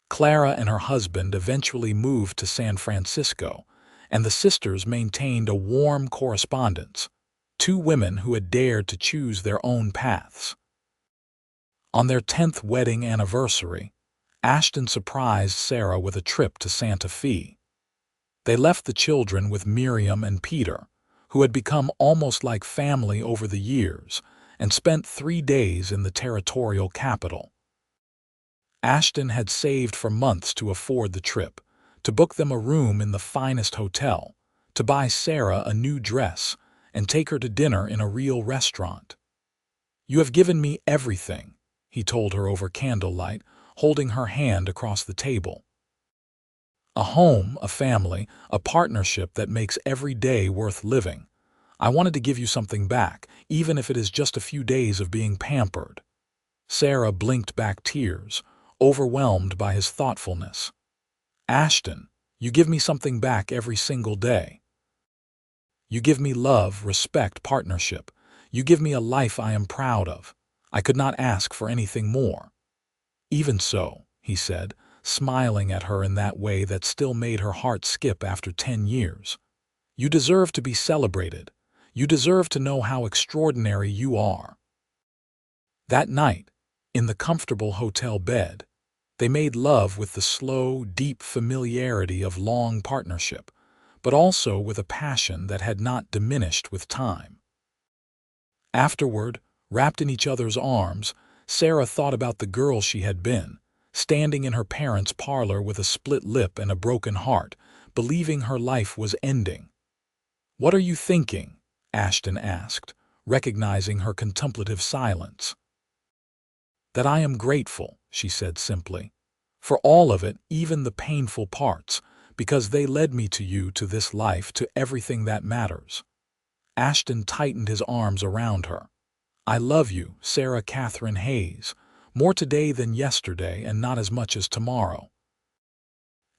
Clara and her husband eventually moved to San Francisco, and the sisters maintained a warm correspondence, 2 women who had dared to choose their own paths. On their 10th wedding anniversary, Ashton surprised Sarah with a trip to Santa Fe. They left the children with Miriam and Peter, who had become almost like family over the years, and spent 3 days in the territorial capital. Ashton had saved for months to afford the trip, to book them a room in the finest hotel, to buy Sarah a new dress, and take her to dinner in a real restaurant. "You have given me everything," he told her over candlelight, holding her hand across the table. "A home, a family, a partnership that makes every day worth living. I wanted to give you something back, even if it is just a few days of being pampered." Sarah blinked back tears, overwhelmed by his thoughtfulness. "Ashton, you give me something back every single day. You give me love, respect, partnership. You give me a life I am proud of. I could not ask for anything more." "Even so," he said, smiling at her in that way that still made her heart skip after 10 years. "You deserve to be celebrated. You deserve to know how extraordinary you are." That night, in the comfortable hotel bed, they made love with the slow, deep familiarity of long partnership, but also with a passion that had not diminished with time. Afterward, wrapped in each other's arms, Sarah thought about the girl she had been, standing in her parents' parlor with a split lip and a broken heart, believing her life was ending. "What are you thinking?" Ashton asked, recognizing her contemplative silence. "That I am grateful," she said simply, "for all of it, even the painful parts, because they led me to you, to this life, to everything that matters." Ashton tightened his arms around her. "I love you, Sarah Catherine Hayes, more today than yesterday and not as much as tomorrow."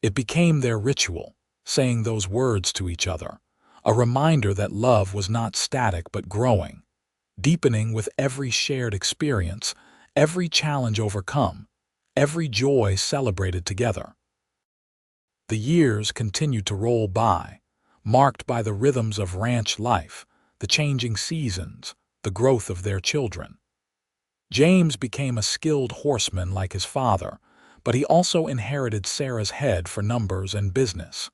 It became their ritual, saying those words to each other, a reminder that love was not static but growing, deepening with every shared experience, every challenge overcome, every joy celebrated together. The years continued to roll by, marked by the rhythms of ranch life, the changing seasons, the growth of their children. James became a skilled horseman like his father, but he also inherited Sarah's head for numbers and business.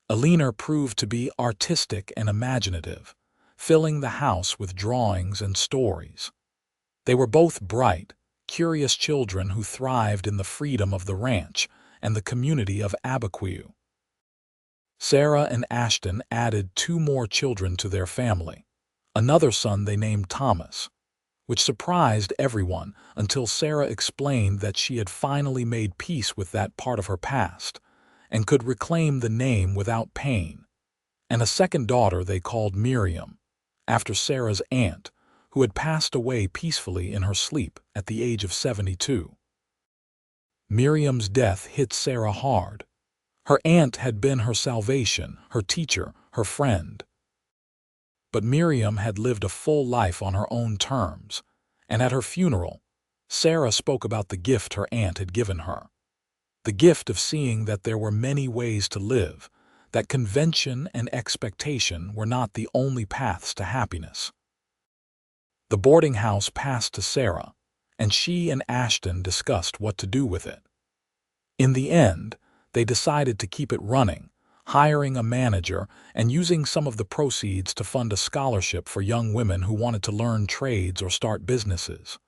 Alina proved to be artistic and imaginative, filling the house with drawings and stories. They were both bright, curious children who thrived in the freedom of the ranch and the community of Abiquiu. Sarah and Ashton added 2 more children to their family, another son they named Thomas, which surprised everyone until Sarah explained that she had finally made peace with that part of her past and could reclaim the name without pain, and a second daughter they called Miriam, after Sarah's aunt, who had passed away peacefully in her sleep at the age of 72. Miriam's death hit Sarah hard. Her aunt had been her salvation, her teacher, her friend. But Miriam had lived a full life on her own terms, and at her funeral, Sarah spoke about the gift her aunt had given her. The gift of seeing that there were many ways to live, that convention and expectation were not the only paths to happiness. The boarding house passed to Sarah, and she and Ashton discussed what to do with it. In the end, they decided to keep it running, hiring a manager and using some of the proceeds to fund a scholarship for young women who wanted to learn trades or start businesses.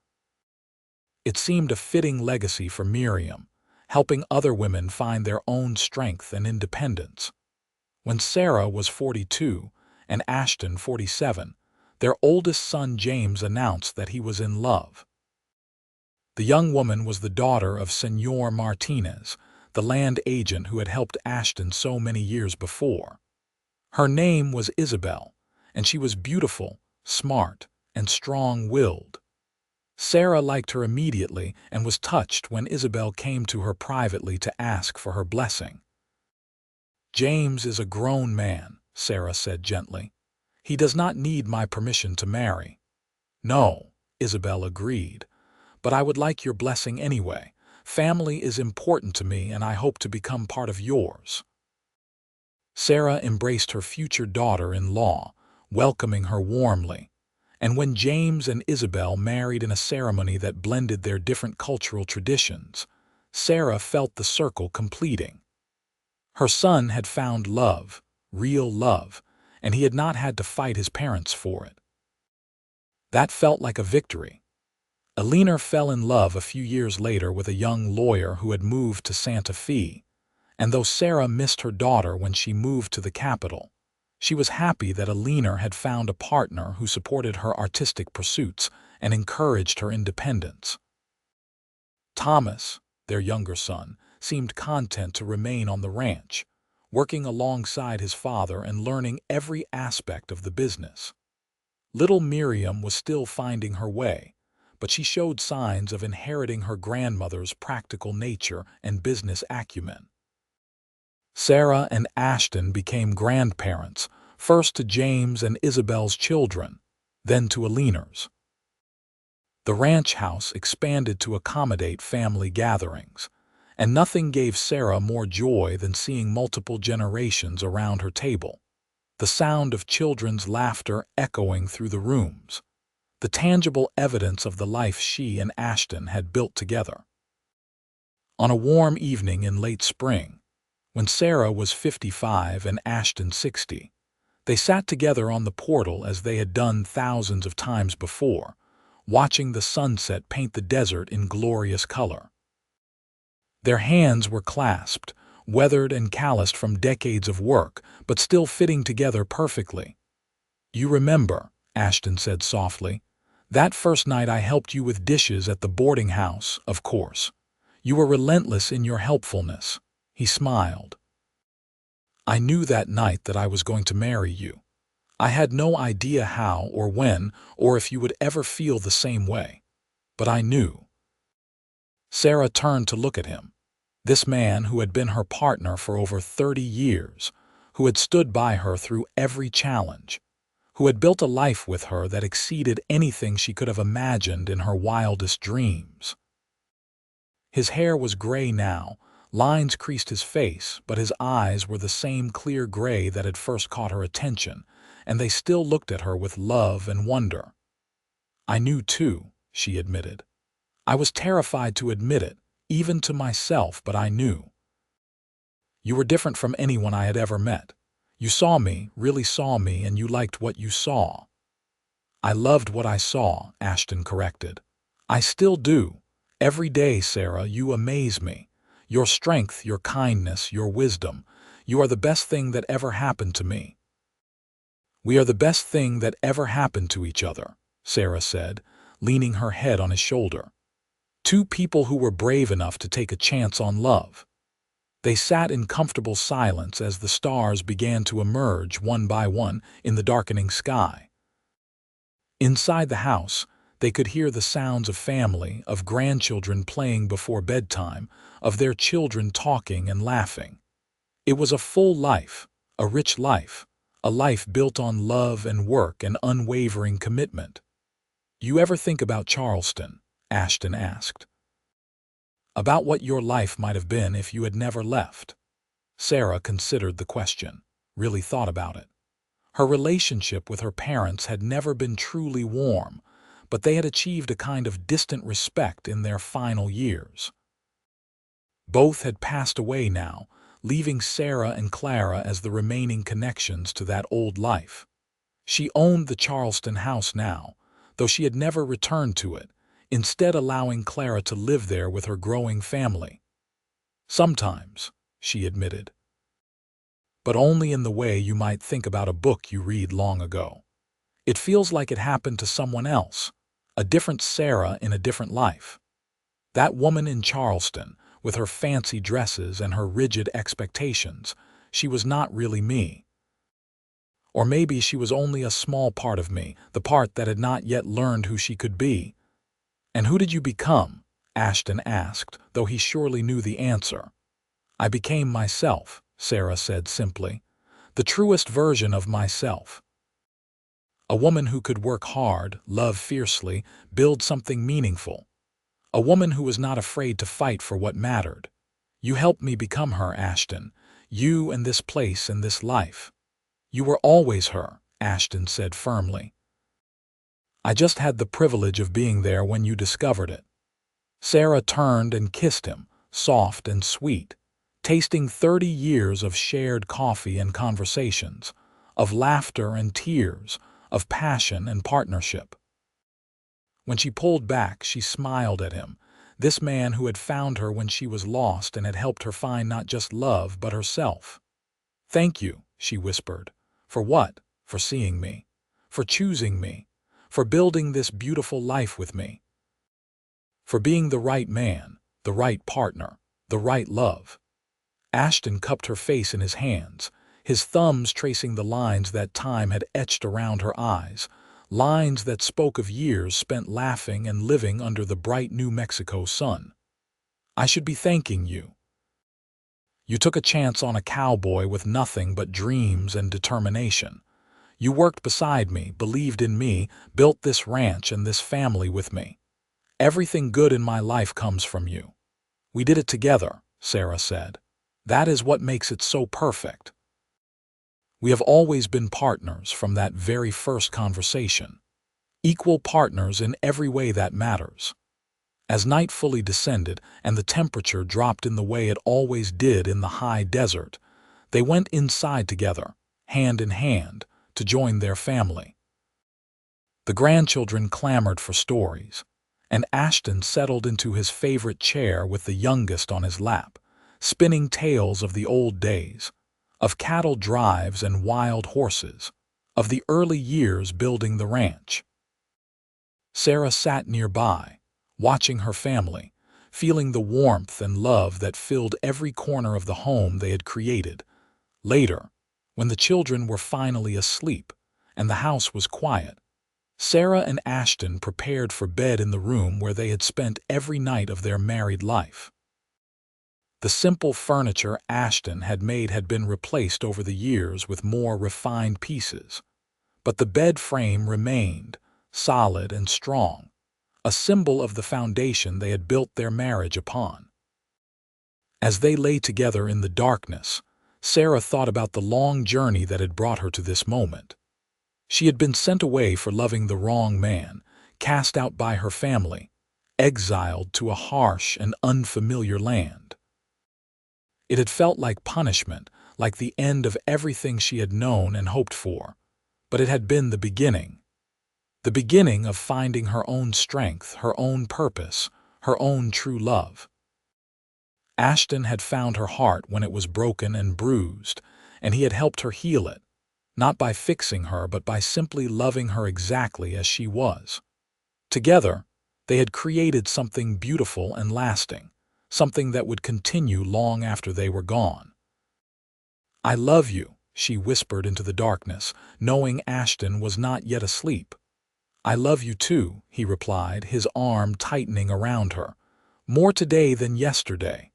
It seemed a fitting legacy for Miriam, helping other women find their own strength and independence. When Sarah was 42 and Ashton 47, their oldest son James announced that he was in love. The young woman was the daughter of Señor Martinez, the land agent who had helped Ashton so many years before. Her name was Isabel, and she was beautiful, smart, and strong-willed. Sarah liked her immediately and was touched when Isabel came to her privately to ask for her blessing. "James is a grown man," Sarah said gently. "He does not need my permission to marry." "No," Isabel agreed, "but I would like your blessing anyway. Family is important to me, and I hope to become part of yours." Sarah embraced her future daughter-in-law, welcoming her warmly, and when James and Isabel married in a ceremony that blended their different cultural traditions, Sarah felt the circle completing. Her son had found love, real love, and he had not had to fight his parents for it. That felt like a victory. Alina fell in love a few years later with a young lawyer who had moved to Santa Fe, and though Sarah missed her daughter when she moved to the capital, she was happy that Alina had found a partner who supported her artistic pursuits and encouraged her independence. Thomas, their younger son, seemed content to remain on the ranch, working alongside his father and learning every aspect of the business. Little Miriam was still finding her way, but she showed signs of inheriting her grandmother's practical nature and business acumen. Sarah and Ashton became grandparents, first to James and Isabel's children, then to Alina's. The ranch house expanded to accommodate family gatherings, and nothing gave Sarah more joy than seeing multiple generations around her table, the sound of children's laughter echoing through the rooms, the tangible evidence of the life she and Ashton had built together. On a warm evening in late spring, when Sarah was 55 and Ashton 60, they sat together on the portal as they had done thousands of times before, watching the sunset paint the desert in glorious color. Their hands were clasped, weathered and calloused from decades of work, but still fitting together perfectly. "You remember," Ashton said softly, "that first night I helped you with dishes at the boarding house, of course. You were relentless in your helpfulness." He smiled. "I knew that night that I was going to marry you. I had no idea how or when or if you would ever feel the same way. But I knew." Sarah turned to look at him. This man who had been her partner for over 30 years, who had stood by her through every challenge, who had built a life with her that exceeded anything she could have imagined in her wildest dreams. His hair was gray now, lines creased his face, but his eyes were the same clear gray that had first caught her attention, and they still looked at her with love and wonder. "I knew too," she admitted. "I was terrified to admit it, even to myself, but I knew. You were different from anyone I had ever met. You saw me, really saw me, and you liked what you saw." "I loved what I saw," Ashton corrected. "I still do. Every day, Sarah, you amaze me. Your strength, your kindness, your wisdom. You are the best thing that ever happened to me." "We are the best thing that ever happened to each other," Sarah said, leaning her head on his shoulder. "Two people who were brave enough to take a chance on love." They sat in comfortable silence as the stars began to emerge one by one in the darkening sky. Inside the house, they could hear the sounds of family, of grandchildren playing before bedtime, of their children talking and laughing. It was a full life, a rich life, a life built on love and work and unwavering commitment. "You ever think about Charleston?" Ashton asked. "About what your life might have been if you had never left?" Sarah considered the question, really thought about it. Her relationship with her parents had never been truly warm, but they had achieved a kind of distant respect in their final years. Both had passed away now, leaving Sarah and Clara as the remaining connections to that old life. She owned the Charleston house now, though she had never returned to it, instead allowing Clara to live there with her growing family. "Sometimes," she admitted. "But only in the way you might think about a book you read long ago. It feels like it happened to someone else, a different Sarah in a different life. That woman in Charleston, with her fancy dresses and her rigid expectations, she was not really me. Or maybe she was only a small part of me, the part that had not yet learned who she could be." "And who did you become?" Ashton asked, though he surely knew the answer. "I became myself," Sarah said simply. "The truest version of myself. A woman who could work hard, love fiercely, build something meaningful. A woman who was not afraid to fight for what mattered. You helped me become her, Ashton. You and this place and this life." "You were always her," Ashton said firmly. "I just had the privilege of being there when you discovered it." Sarah turned and kissed him, soft and sweet, tasting 30 years of shared coffee and conversations, of laughter and tears, of passion and partnership. When she pulled back, she smiled at him, this man who had found her when she was lost and had helped her find not just love but herself. "Thank you," she whispered. "For what? For seeing me. For choosing me. For building this beautiful life with me. For being the right man, the right partner, the right love." Ashton cupped her face in his hands, his thumbs tracing the lines that time had etched around her eyes, lines that spoke of years spent laughing and living under the bright New Mexico sun. "I should be thanking you. You took a chance on a cowboy with nothing but dreams and determination. You worked beside me, believed in me, built this ranch and this family with me. Everything good in my life comes from you. We did it together," Sarah said. "That is what makes it so perfect. We have always been partners from that very first conversation. Equal partners in every way that matters." As night fully descended and the temperature dropped in the way it always did in the high desert, they went inside together, hand in hand, to join their family. The grandchildren clamored for stories, and Ashton settled into his favorite chair with the youngest on his lap, spinning tales of the old days, of cattle drives and wild horses, of the early years building the ranch. Sarah sat nearby, watching her family, feeling the warmth and love that filled every corner of the home they had created. Later, when the children were finally asleep and the house was quiet, Sarah and Ashton prepared for bed in the room where they had spent every night of their married life. The simple furniture Ashton had made had been replaced over the years with more refined pieces, but the bed frame remained, solid and strong, a symbol of the foundation they had built their marriage upon. As they lay together in the darkness, Sarah thought about the long journey that had brought her to this moment. She had been sent away for loving the wrong man, cast out by her family, exiled to a harsh and unfamiliar land. It had felt like punishment, like the end of everything she had known and hoped for, but it had been the beginning of finding her own strength, her own purpose, her own true love. Ashton had found her heart when it was broken and bruised, and he had helped her heal it, not by fixing her but by simply loving her exactly as she was. Together, they had created something beautiful and lasting, something that would continue long after they were gone. "I love you," she whispered into the darkness, knowing Ashton was not yet asleep. "I love you too," he replied, his arm tightening around her. "More today than yesterday.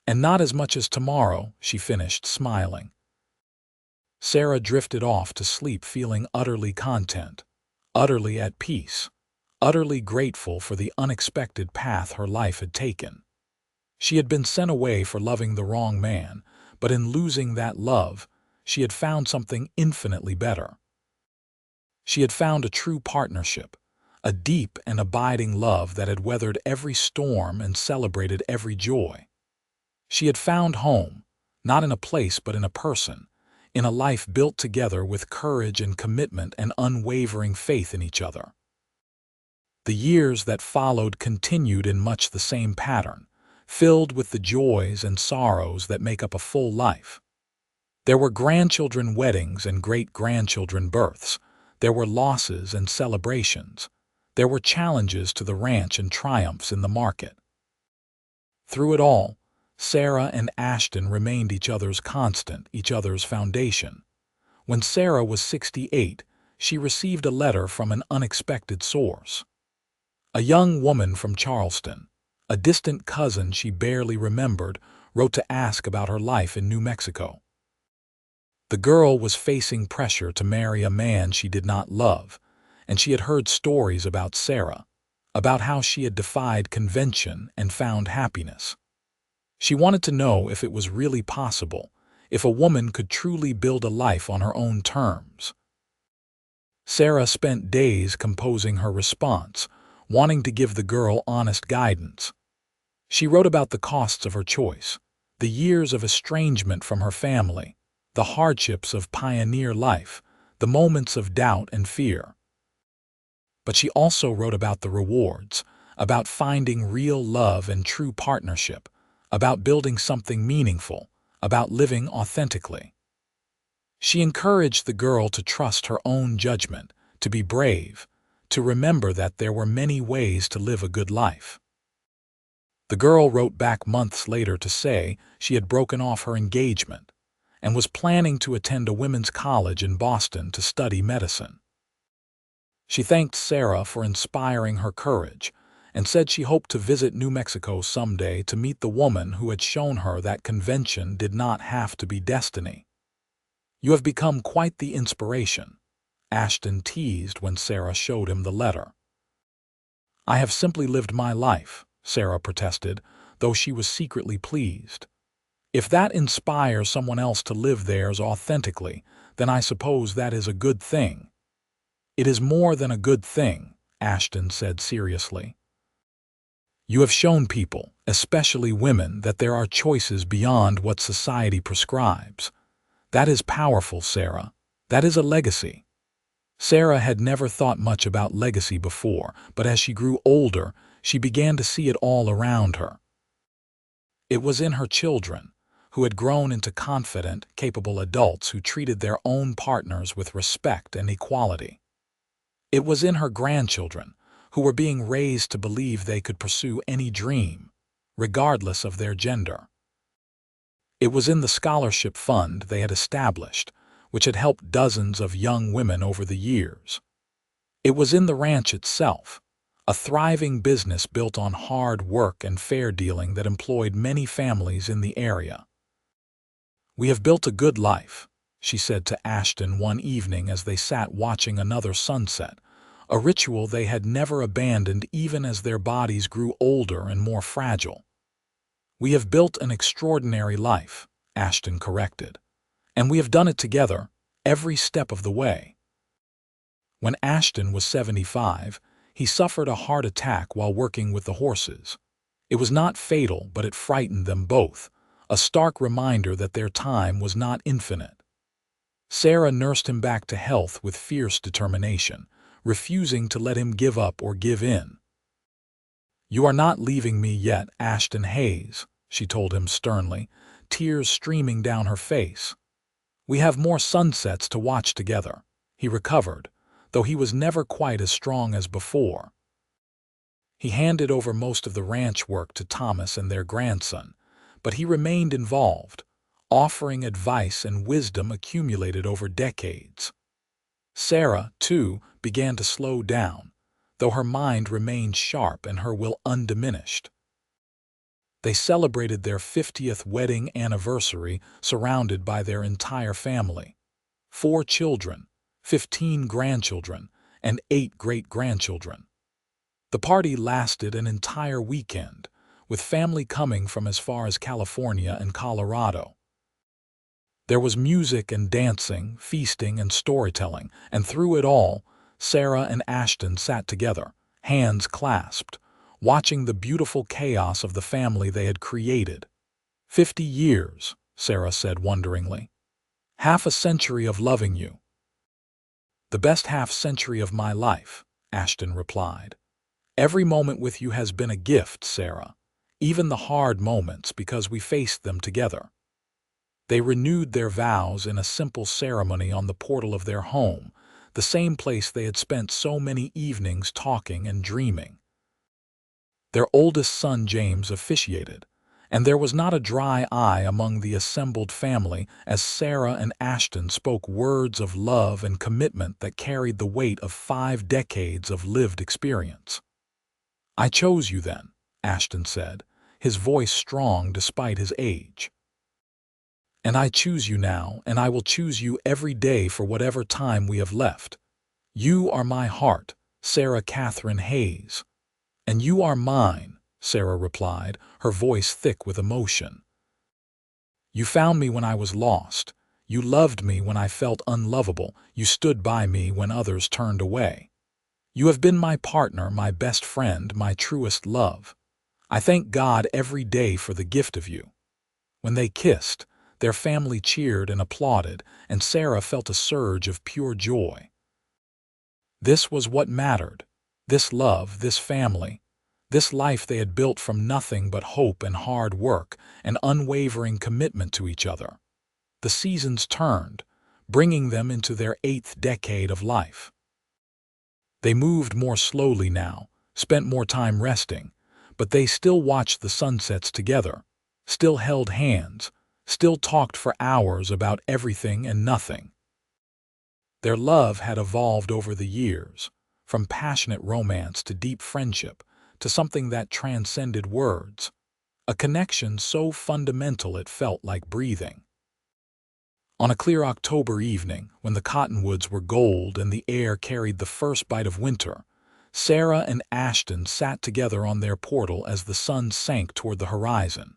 And not as much as tomorrow," she finished, smiling. Sarah drifted off to sleep feeling utterly content, utterly at peace, utterly grateful for the unexpected path her life had taken. She had been sent away for loving the wrong man, but in losing that love, she had found something infinitely better. She had found a true partnership, a deep and abiding love that had weathered every storm and celebrated every joy. She had found home, not in a place but in a person, in a life built together with courage and commitment and unwavering faith in each other. The years that followed continued in much the same pattern, filled with the joys and sorrows that make up a full life. There were grandchildren weddings and great-grandchildren births. There were losses and celebrations. There were challenges to the ranch and triumphs in the market. Through it all, Sarah and Ashton remained each other's constant, each other's foundation. When Sarah was 68, she received a letter from an unexpected source. A young woman from Charleston, a distant cousin she barely remembered, wrote to ask about her life in New Mexico. The girl was facing pressure to marry a man she did not love, and she had heard stories about Sarah, about how she had defied convention and found happiness. She wanted to know if it was really possible, if a woman could truly build a life on her own terms. Sarah spent days composing her response, wanting to give the girl honest guidance. She wrote about the costs of her choice, The years of estrangement from her family, the hardships of pioneer life, the moments of doubt and fear. But she also wrote about the rewards, about finding real love and true partnership, about building something meaningful, about living authentically. She encouraged the girl to trust her own judgment, to be brave, to remember that there were many ways to live a good life. The girl wrote back months later to say she had broken off her engagement and was planning to attend a women's college in Boston to study medicine. She thanked Sarah for inspiring her courage and said she hoped to visit New Mexico someday to meet the woman who had shown her that convention did not have to be destiny. "You have become quite the inspiration," Ashton teased when Sarah showed him the letter. "I have simply lived my life," Sarah protested, though she was secretly pleased. "If that inspires someone else to live theirs authentically, then I suppose that is a good thing." "It is more than a good thing," Ashton said seriously. "You have shown people, especially women, that there are choices beyond what society prescribes. That is powerful, Sarah. That is a legacy." Sarah had never thought much about legacy before, but as she grew older, she began to see it all around her. It was in her children, who had grown into confident, capable adults who treated their own partners with respect and equality. It was in her grandchildren, who were being raised to believe they could pursue any dream, regardless of their gender. It was in the scholarship fund they had established, which had helped dozens of young women over the years. It was in the ranch itself, a thriving business built on hard work and fair dealing that employed many families in the area. "We have built a good life," she said to Ashton one evening as they sat watching another sunset, a ritual they had never abandoned even as their bodies grew older and more fragile. "We have built an extraordinary life," Ashton corrected, "and we have done it together, every step of the way." When Ashton was 75, he suffered a heart attack while working with the horses. It was not fatal, but it frightened them both, a stark reminder that their time was not infinite. Sarah nursed him back to health with fierce determination, refusing to let him give up or give in. "You are not leaving me yet, Ashton Hayes," she told him sternly, tears streaming down her face. "We have more sunsets to watch together." He recovered, though he was never quite as strong as before. He handed over most of the ranch work to Thomas and their grandson, but he remained involved, offering advice and wisdom accumulated over decades. Sarah, too, began to slow down, though her mind remained sharp and her will undiminished. They celebrated their 50th wedding anniversary surrounded by their entire family. 4 children, 15 grandchildren, and 8 great-grandchildren. The party lasted an entire weekend, with family coming from as far as California and Colorado. There was music and dancing, feasting and storytelling, and through it all, Sarah and Ashton sat together, hands clasped, watching the beautiful chaos of the family they had created. 50 years, Sarah said wonderingly. Half a century of loving you. The best half-century of my life, Ashton replied. Every moment with you has been a gift, Sarah, even the hard moments because we faced them together. They renewed their vows in a simple ceremony on the portal of their home, the same place they had spent so many evenings talking and dreaming. Their oldest son James officiated, and there was not a dry eye among the assembled family as Sarah and Ashton spoke words of love and commitment that carried the weight of 5 decades of lived experience. "I chose you then," Ashton said, his voice strong despite his age. "And I choose you now, and I will choose you every day for whatever time we have left. You are my heart, Sarah Catherine Hayes." "And you are mine," Sarah replied, her voice thick with emotion. "You found me when I was lost. You loved me when I felt unlovable. You stood by me when others turned away. You have been my partner, my best friend, my truest love. I thank God every day for the gift of you." When they kissed, their family cheered and applauded, and Sarah felt a surge of pure joy. This was what mattered. This love, this family, this life they had built from nothing but hope and hard work and unwavering commitment to each other. The seasons turned, bringing them into their 8th decade of life. They moved more slowly now, spent more time resting, but they still watched the sunsets together, still held hands, still talked for hours about everything and nothing. Their love had evolved over the years, from passionate romance to deep friendship, to something that transcended words, a connection so fundamental it felt like breathing. On a clear October evening, when the cottonwoods were gold and the air carried the first bite of winter, Sarah and Ashton sat together on their portal as the sun sank toward the horizon.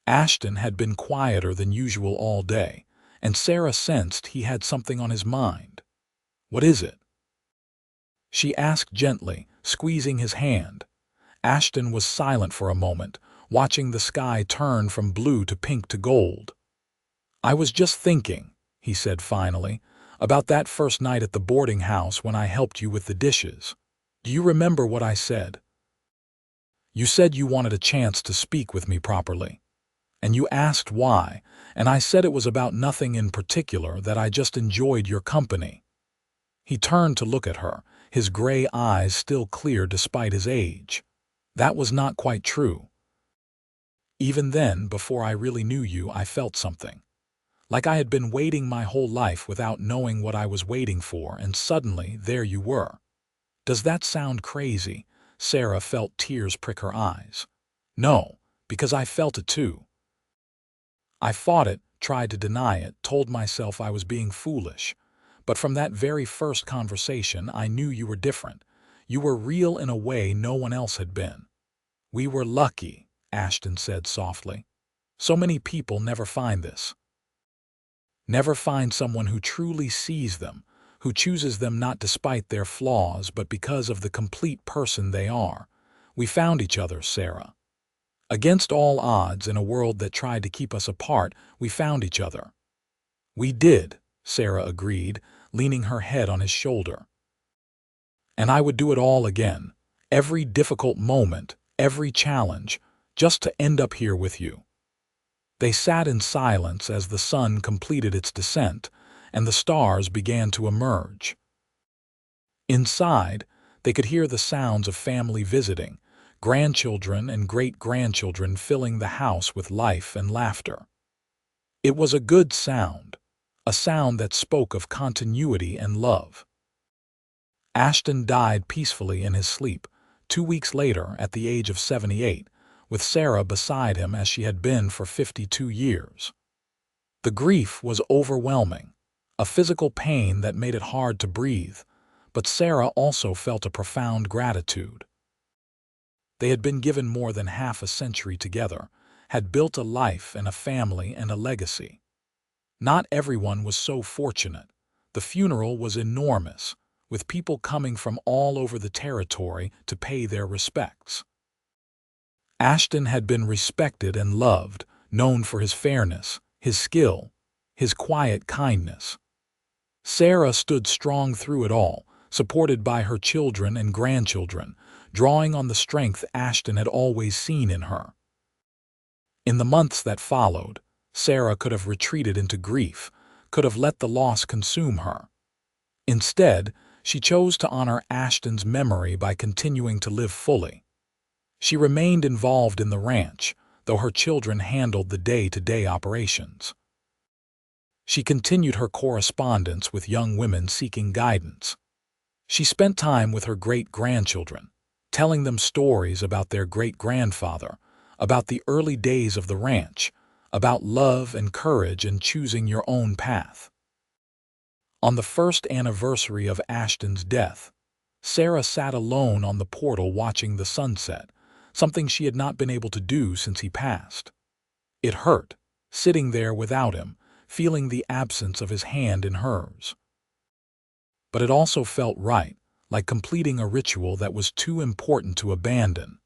Ashton had been quieter than usual all day, and Sarah sensed he had something on his mind. "What is it?" she asked gently, squeezing his hand. Ashton was silent for a moment, watching the sky turn from blue to pink to gold. "I was just thinking," he said finally, "about that first night at the boarding house when I helped you with the dishes. Do you remember what I said? You said you wanted a chance to speak with me properly. And you asked why, and I said it was about nothing in particular, that I just enjoyed your company." He turned to look at her, his gray eyes still clear despite his age. "That was not quite true. Even then, before I really knew you, I felt something. Like I had been waiting my whole life without knowing what I was waiting for, and suddenly there you were." "Does that sound crazy?" Sarah felt tears prick her eyes. "No, because I felt it too. I fought it, tried to deny it, told myself I was being foolish. But from that very first conversation, I knew you were different. You were real in a way no one else had been." "We were lucky," Ashton said softly. "So many people never find this. Never find someone who truly sees them, who chooses them not despite their flaws but because of the complete person they are. We found each other, Sarah. Against all odds, in a world that tried to keep us apart, we found each other." "We did," Sarah agreed, leaning her head on his shoulder. "And I would do it all again, every difficult moment, every challenge, just to end up here with you." They sat in silence as the sun completed its descent and the stars began to emerge. Inside, they could hear the sounds of family visiting, grandchildren and great-grandchildren filling the house with life and laughter. It was a good sound, a sound that spoke of continuity and love. Ashton died peacefully in his sleep, 2 weeks later at the age of 78, with Sarah beside him as she had been for 52 years. The grief was overwhelming, a physical pain that made it hard to breathe, but Sarah also felt a profound gratitude. They had been given more than half a century together, had built a life and a family and a legacy. Not everyone was so fortunate. The funeral was enormous, with people coming from all over the territory to pay their respects. Ashton had been respected and loved, known for his fairness, his skill, his quiet kindness. Sarah stood strong through it all, supported by her children and grandchildren, drawing on the strength Ashton had always seen in her. In the months that followed, Sarah could have retreated into grief, could have let the loss consume her. Instead, she chose to honor Ashton's memory by continuing to live fully. She remained involved in the ranch, though her children handled the day-to-day operations. She continued her correspondence with young women seeking guidance. She spent time with her great-grandchildren, telling them stories about their great-grandfather, about the early days of the ranch, about love and courage and choosing your own path. On the first anniversary of Ashton's death, Sarah sat alone on the portal watching the sunset, something she had not been able to do since he passed. It hurt, sitting there without him, feeling the absence of his hand in hers. But it also felt right, like completing a ritual that was too important to abandon.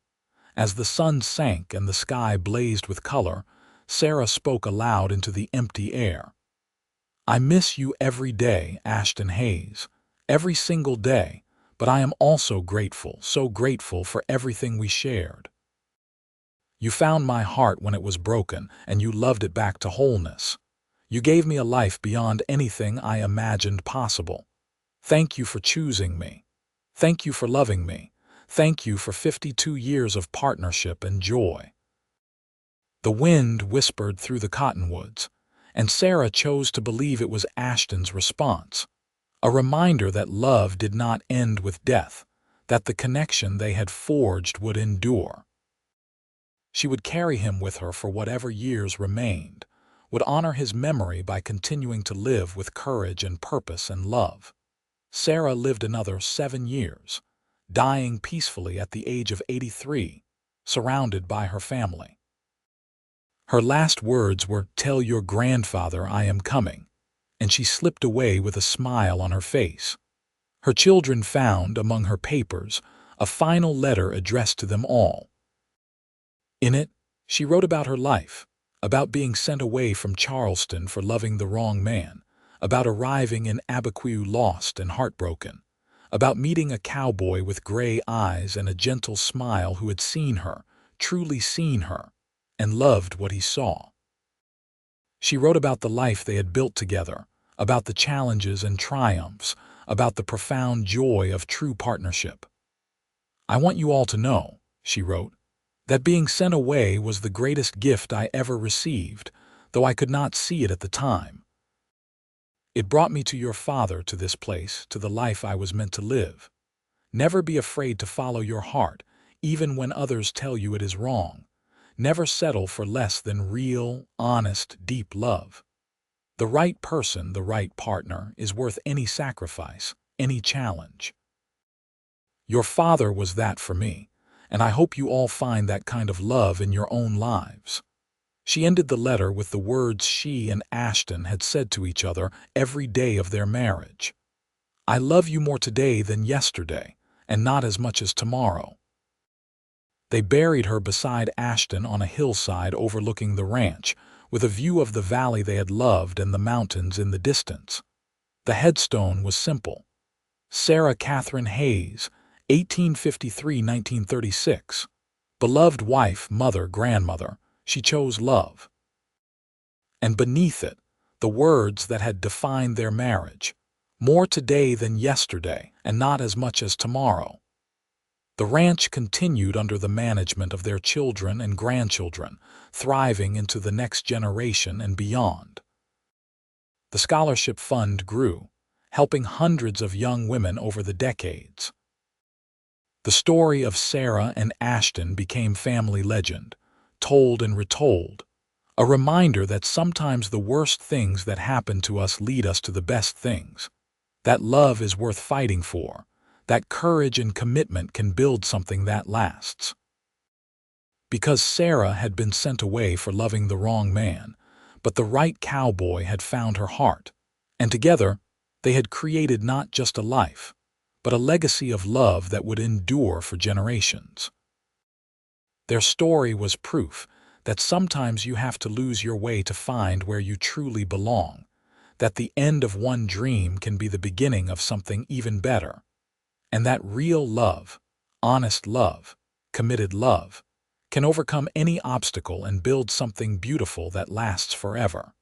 As the sun sank and the sky blazed with color, Sarah spoke aloud into the empty air. I miss you every day, Ashton Hayes. Every single day. But I am also grateful, so grateful for everything we shared. You found my heart when it was broken, and you loved it back to wholeness. You gave me a life beyond anything I imagined possible. Thank you for choosing me. Thank you for loving me. Thank you for 52 years of partnership and joy. The wind whispered through the cottonwoods, and Sarah chose to believe it was Ashton's response, a reminder that love did not end with death, that the connection they had forged would endure. She would carry him with her for whatever years remained, would honor his memory by continuing to live with courage and purpose and love. Sarah lived another 7 years, dying peacefully at the age of 83, surrounded by her family. Her last words were, "Tell your grandfather I am coming," and she slipped away with a smile on her face. Her children found, among her papers, a final letter addressed to them all. In it, she wrote about her life, about being sent away from Charleston for loving the wrong man, about arriving in Abiquiu lost and heartbroken, about meeting a cowboy with gray eyes and a gentle smile who had seen her, truly seen her, and loved what he saw. She wrote about the life they had built together, about the challenges and triumphs, about the profound joy of true partnership. I want you all to know, she wrote, that being sent away was the greatest gift I ever received, though I could not see it at the time. It brought me to your father, to this place, to the life I was meant to live. Never be afraid to follow your heart, even when others tell you it is wrong. Never settle for less than real, honest, deep love. The right person, the right partner, is worth any sacrifice, any challenge. Your father was that for me, and I hope you all find that kind of love in your own lives. She ended the letter with the words she and Ashton had said to each other every day of their marriage. I love you more today than yesterday, and not as much as tomorrow. They buried her beside Ashton on a hillside overlooking the ranch, with a view of the valley they had loved and the mountains in the distance. The headstone was simple. Sarah Catherine Hayes, 1853–1936. Beloved wife, mother, grandmother, she chose love. And beneath it, the words that had defined their marriage, more today than yesterday, and not as much as tomorrow. The ranch continued under the management of their children and grandchildren, thriving into the next generation and beyond. The scholarship fund grew, helping hundreds of young women over the decades. The story of Sarah and Ashton became family legend, told and retold, a reminder that sometimes the worst things that happen to us lead us to the best things, that love is worth fighting for, that courage and commitment can build something that lasts. Because Sarah had been sent away for loving the wrong man, but the right cowboy had found her heart, and together they had created not just a life, but a legacy of love that would endure for generations. Their story was proof that sometimes you have to lose your way to find where you truly belong, that the end of one dream can be the beginning of something even better, and that real love, honest love, committed love, can overcome any obstacle and build something beautiful that lasts forever.